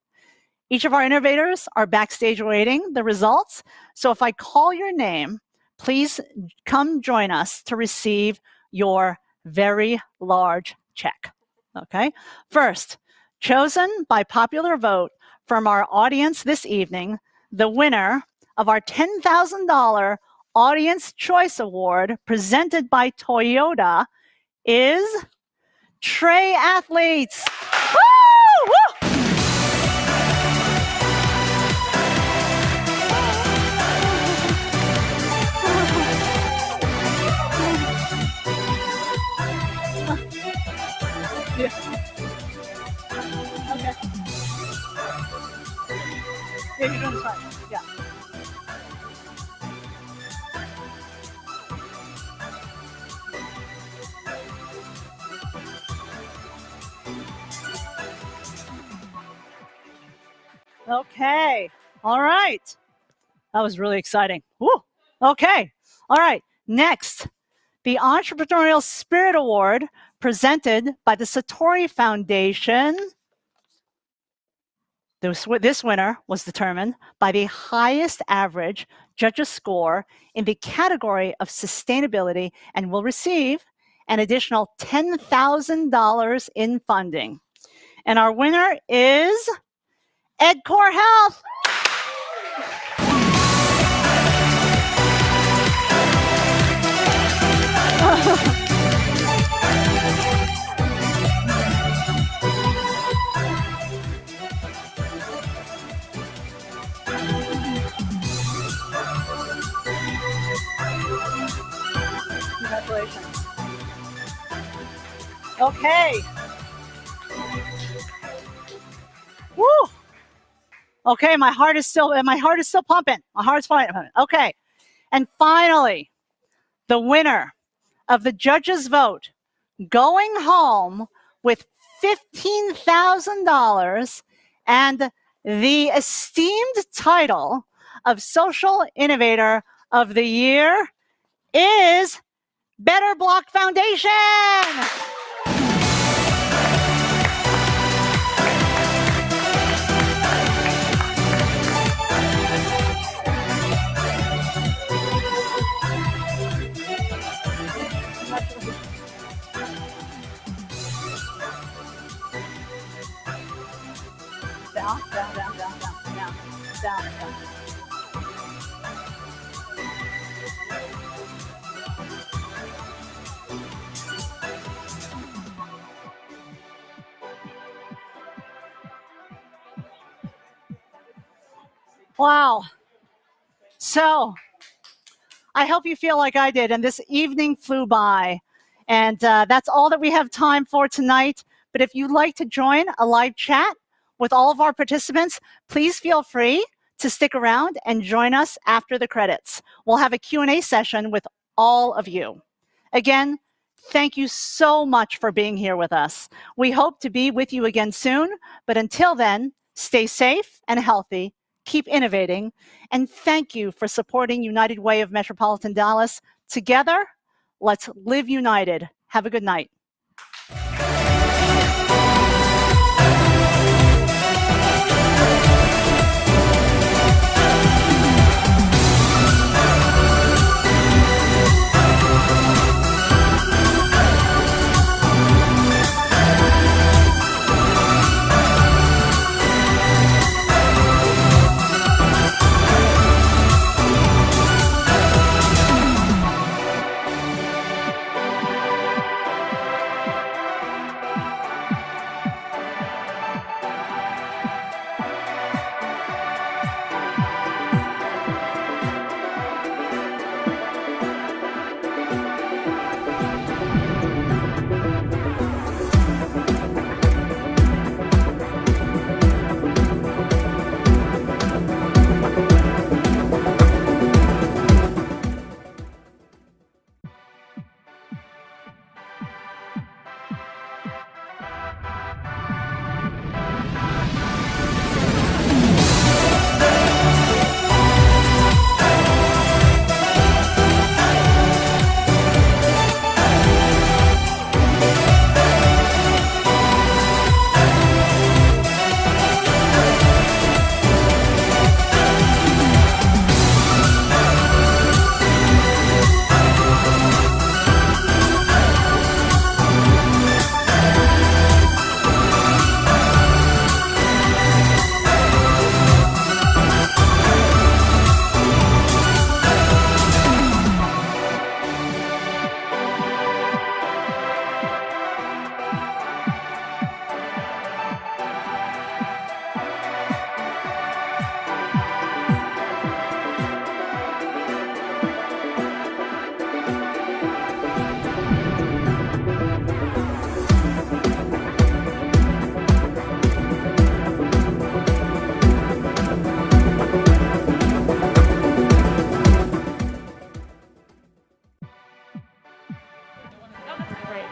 Speaker 20: Each of our innovators are backstage awaiting the results. So if I call your name, please come join us to receive your very large check. Okay? First, chosen by popular vote from our audience this evening, the winner of our $10,000 Audience Choice Award presented by Toyota is Trey Athletes. Woo! Woo! Yeah. Okay. Yeah, you're doing this right. Yeah. Okay. All right. That was really exciting. Woo. Okay. All right. Next, the Entrepreneurial Spirit Award presented by the Satori Foundation. This winner was determined by the highest average judges score in the category of sustainability and will receive an additional $10,000 in funding. And our winner is EdCore Health. Congratulations. Okay. Woo. Okay, my heart is still pumping. My heart's pumping. Okay. And finally, the winner of the judges' vote going home with $15,000 and the esteemed title of Social Innovator of the Year is Better Block Foundation. Down, down, down, down, down, down, down, down. Wow. So I hope you feel like I did, and this evening flew by. And that's all that we have time for tonight. But if you'd like to join a live chat with all of our participants, please feel free to stick around and join us after the credits. We'll have a Q&A session with all of you. Again, thank you so much for being here with us. We hope to be with you again soon, but until then, stay safe and healthy, keep innovating, and thank you for supporting United Way of Metropolitan Dallas. Together, let's live united. Have a good night.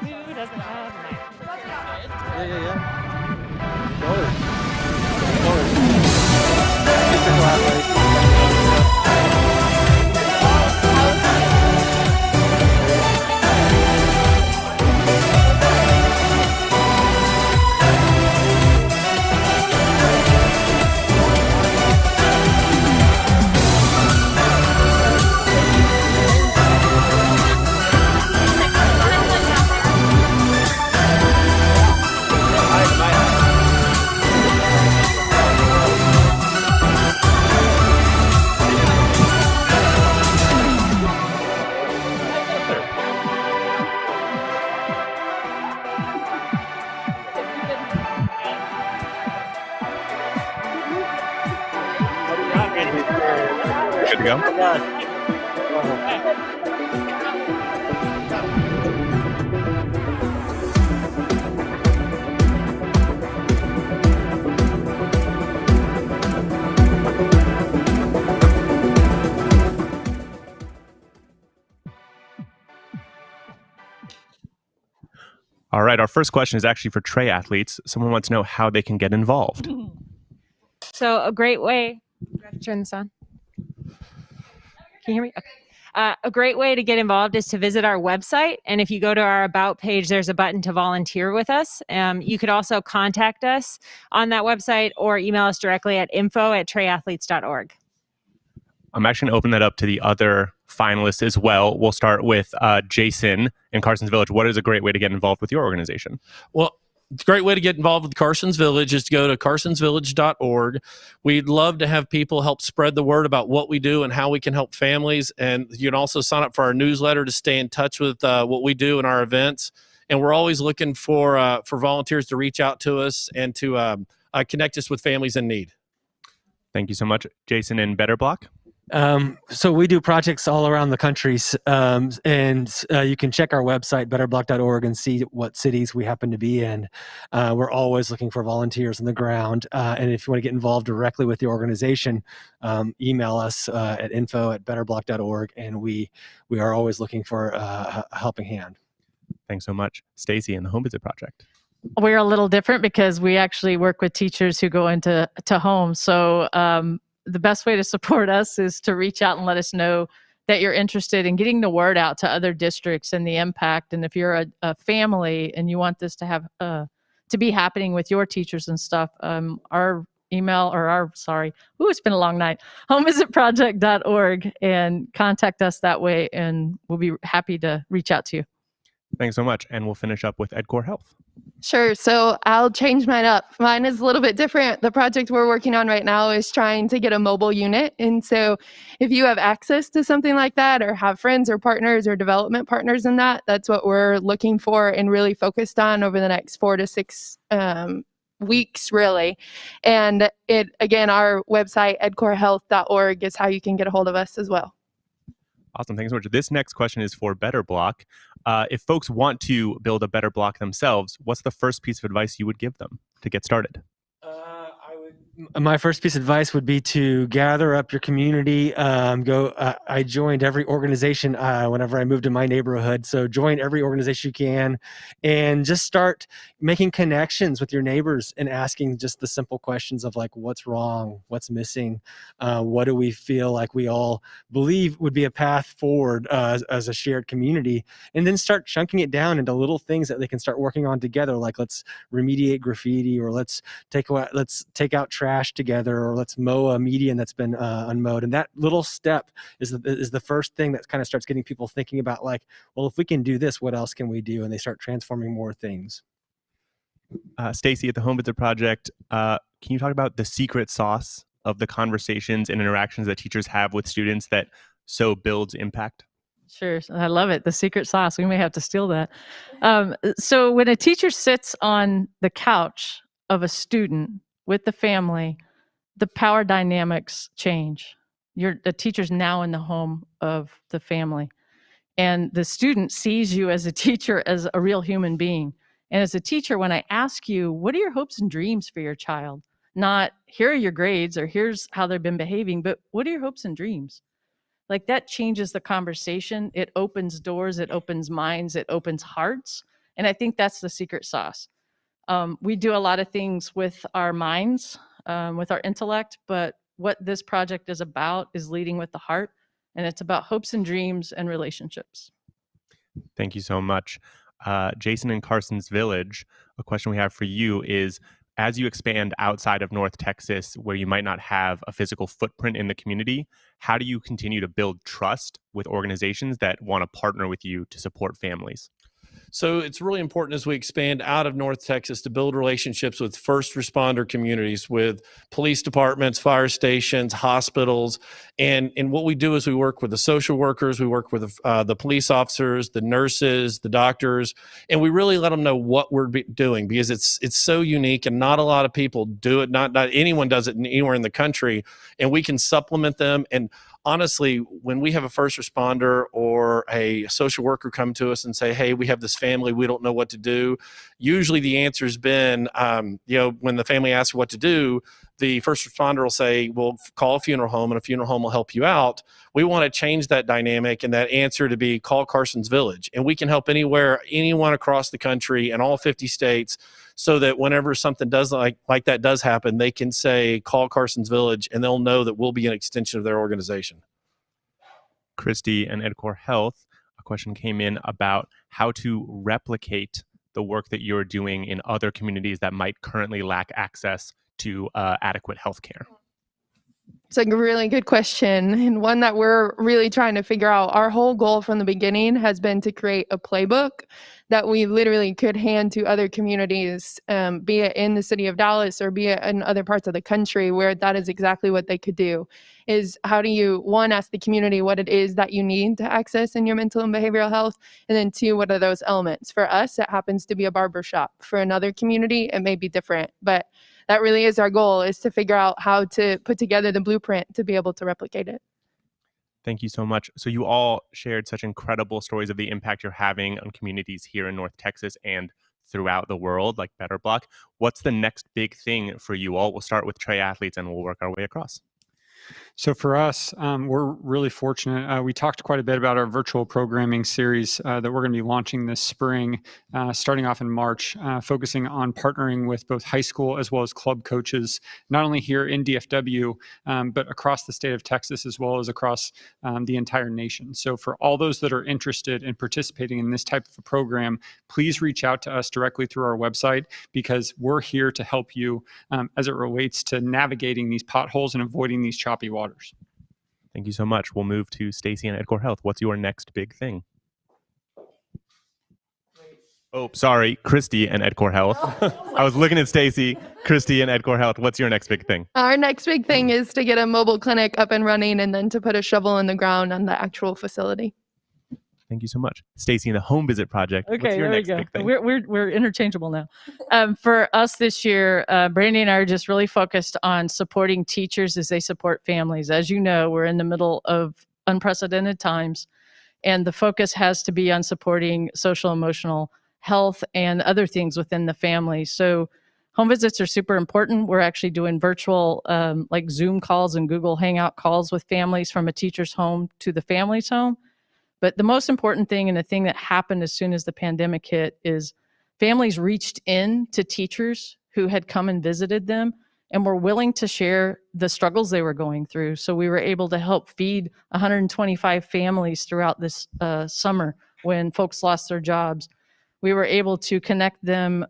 Speaker 3: Who doesn't have math?
Speaker 6: Good to go? All right, our first question is actually for Trey athletes. Someone wants to know how they can get involved.
Speaker 13: So a great way, do I have to turn this on? Can you hear me? Okay. A great way to get involved is to visit our website. And if you go to our About page, there's a button to volunteer with us. You could also contact us on that website or email us directly at info@treyathletes.org.
Speaker 6: I'm actually going to open that up to the other finalists as well. We'll start with Jason in Carson's Village. What is a great way to get involved with your organization?
Speaker 9: Well, the great way to get involved with Carson's Village is to go to carsonsvillage.org. We'd love to have people help spread the word about what we do and how we can help families. And you can also sign up for our newsletter to stay in touch with what we do in our events. And we're always looking for volunteers to reach out to us and to connect us with families in need.
Speaker 6: Thank you so much. Jason in Better Block.
Speaker 23: So we do projects all around the country, and you can check our website, betterblock.org, and see what cities we happen to be in. We're always looking for volunteers on the ground. And if you want to get involved directly with the organization, email us at info@betterblock.org, and we are always looking for a helping hand.
Speaker 6: Thanks so much. Stacy in the Home Visit Project.
Speaker 24: We're a little different because we actually work with teachers who go into homes. So the best way to support us is to reach out and let us know that you're interested in getting the word out to other districts and the impact. And if you're a family and you want this to have to be happening with your teachers and stuff, our email it's been a long night, homevisitproject.org, and contact us that way, and we'll be happy to reach out to you.
Speaker 6: Thanks so much. And we'll finish up with EdCore Health.
Speaker 10: Sure. So I'll change mine up. Mine is a little bit different. The project we're working on right now is trying to get a mobile unit. And so if you have access to something like that, or have friends or partners or development partners in that, that's what we're looking for and really focused on over the next 4 to 6 weeks, really. And our website, edcorehealth.org, is how you can get a hold of us as well.
Speaker 6: Awesome. Thanks so much. This next question is for Better Block. If folks want to build a better block themselves, what's the first piece of advice you would give them to get started?
Speaker 23: My first piece of advice would be to gather up your community. I joined every organization whenever I moved to my neighborhood. So join every organization you can, and just start making connections with your neighbors and asking just the simple questions of like, what's wrong? What's missing? What do we feel like we all believe would be a path forward as a shared community? And then start chunking it down into little things that they can start working on together. Like, let's remediate graffiti, or let's take out trash together, or let's mow a median that's been unmowed. And that little step is the first thing that kind of starts getting people thinking about, like, well, if we can do this, what else can we do? And they start transforming more things.
Speaker 6: Stacy at the Home Visit Project, can you talk about the secret sauce of the conversations and interactions that teachers have with students that so builds impact?
Speaker 24: Sure. I love it. The secret sauce. We may have to steal that. So when a teacher sits on the couch of a student with the family, the power dynamics change. The teacher's now in the home of the family. And the student sees you as a teacher, as a real human being. And as a teacher, when I ask you, what are your hopes and dreams for your child? Not, here are your grades, or here's how they've been behaving, but what are your hopes and dreams? Like, that changes the conversation. It opens doors, it opens minds, it opens hearts. And I think that's the secret sauce. We do a lot of things with our minds, with our intellect, but what this project is about is leading with the heart, and it's about hopes and dreams and relationships.
Speaker 6: Thank you so much. Jason in Carson's Village, a question we have for you is, as you expand outside of North Texas, where you might not have a physical footprint in the community, how do you continue to build trust with organizations that want to partner with you to support families?
Speaker 9: So it's really important as we expand out of North Texas to build relationships with first responder communities, with police departments, fire stations, hospitals. And what we do is we work with the social workers, we work with the police officers, the nurses, the doctors, and we really let them know what we're doing, because it's so unique and not a lot of people do it. Not anyone does it anywhere in the country, and we can supplement them. And honestly, when we have a first responder or a social worker come to us and say, hey, we have this family, we don't know what to do, usually the answer has been, when the family asks what to do, the first responder will say, well, call a funeral home and a funeral home will help you out. We want to change that dynamic and that answer to be call Carson's Village. And we can help anyone across the country and all 50 states, so that whenever something does like that does happen, they can say, call Carson's Village, and they'll know that we'll be an extension of their organization.
Speaker 6: Christy and EdCore Health, a question came in about how to replicate the work that you're doing in other communities that might currently lack access to adequate health care.
Speaker 10: It's like a really good question, and one that we're really trying to figure out. Our whole goal from the beginning has been to create a playbook that we literally could hand to other communities, be it in the city of Dallas or be it in other parts of the country, where that is exactly what they could do. Is how do you, one, ask the community what it is that you need to access in your mental and behavioral health, and then two, what are those elements? For us, it happens to be a barbershop. For another community, it may be different, but that really is our goal, is to figure out how to put together the blueprint to be able to replicate it.
Speaker 6: Thank you so much. So you all shared such incredible stories of the impact you're having on communities here in North Texas and throughout the world, like Better Block. What's the next big thing for you all? We'll start with Trey Athletes and we'll work our way across.
Speaker 1: So for us, we're really fortunate. We talked quite a bit about our virtual programming series that we're going to be launching this spring, starting off in March, focusing on partnering with both high school as well as club coaches, not only here in DFW, but across the state of Texas, as well as across the entire nation. So for all those that are interested in participating in this type of a program, please reach out to us directly through our website, because we're here to help you as it relates to navigating these potholes and avoiding these choppy waters.
Speaker 6: Thank you so much. We'll move to Stacy and EdCore Health. What's your next big thing? Oh, sorry, Christy and EdCore Health. I was looking at Stacy, Christy and EdCore Health. What's your next big thing?
Speaker 10: Our next big thing is to get a mobile clinic up and running, and then to put a shovel in the ground on the actual facility.
Speaker 6: Thank you so much. Stacy and the Home Visit Project.
Speaker 24: Okay,
Speaker 6: What's your
Speaker 24: there
Speaker 6: next
Speaker 24: we go.
Speaker 6: big thing?
Speaker 24: We're interchangeable now. For us this year, Brandy and I are just really focused on supporting teachers as they support families. As you know, we're in the middle of unprecedented times, and the focus has to be on supporting social emotional health and other things within the family. So home visits are super important. We're actually doing virtual like Zoom calls and Google Hangout calls with families from a teacher's home to the family's home. But the most important thing, and the thing that happened as soon as the pandemic hit, is families reached in to teachers who had come and visited them and were willing to share the struggles they were going through. So we were able to help feed 125 families throughout this summer when folks lost their jobs. We were able to connect them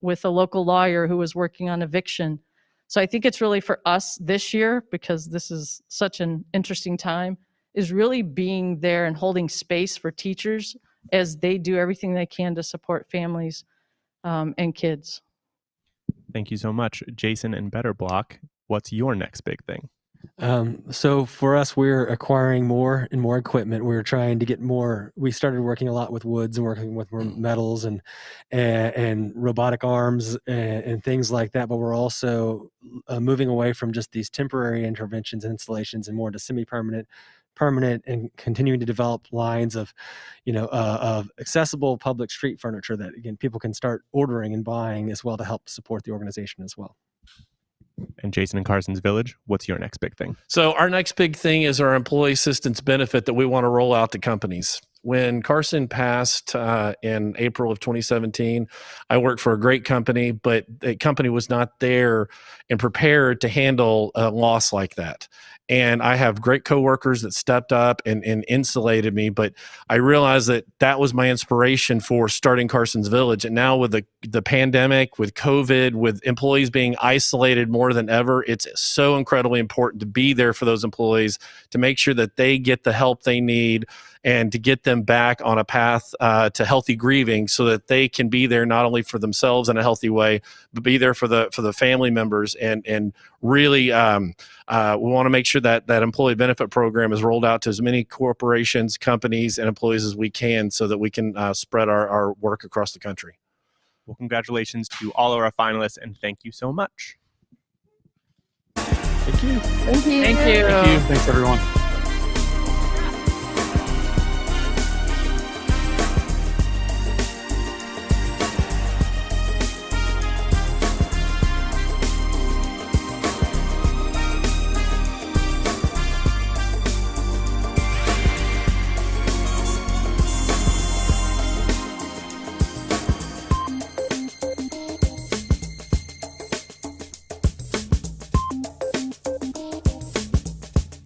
Speaker 24: with a local lawyer who was working on eviction. So I think it's really for us this year, because this is such an interesting time, is really being there and holding space for teachers as they do everything they can to support families and kids.
Speaker 6: Thank you so much. Jason and Better Block, what's your next big thing?
Speaker 23: So for us, we're acquiring more and more equipment. We're trying to get more. We started working a lot with woods and working with more metals and robotic arms and things like that. But we're also moving away from just these temporary interventions and installations and more to semi-permanent, permanent, and continuing to develop lines of, of accessible public street furniture that, again, people can start ordering and buying as well to help support the organization as well.
Speaker 6: And Jason in Carson's Village, what's your next big thing?
Speaker 9: So our next big thing is our employee assistance benefit that we want to roll out to companies. When Carson passed in April of 2017, I worked for a great company, but the company was not there and prepared to handle a loss like that. And I have great coworkers that stepped up and insulated me, but I realized that was my inspiration for starting Carson's Village. And now with the pandemic, with COVID, with employees being isolated more than ever, it's so incredibly important to be there for those employees, to make sure that they get the help they need and to get them back on a path to healthy grieving, so that they can be there not only for themselves in a healthy way, but be there for the family members. And really, we want to make sure that employee benefit program is rolled out to as many corporations, companies, and employees as we can, so that we can spread our work across the country.
Speaker 6: Well, congratulations to all of our finalists, and thank you so much.
Speaker 9: Thank you.
Speaker 24: Thank you.
Speaker 1: Thank you. Thanks, everyone.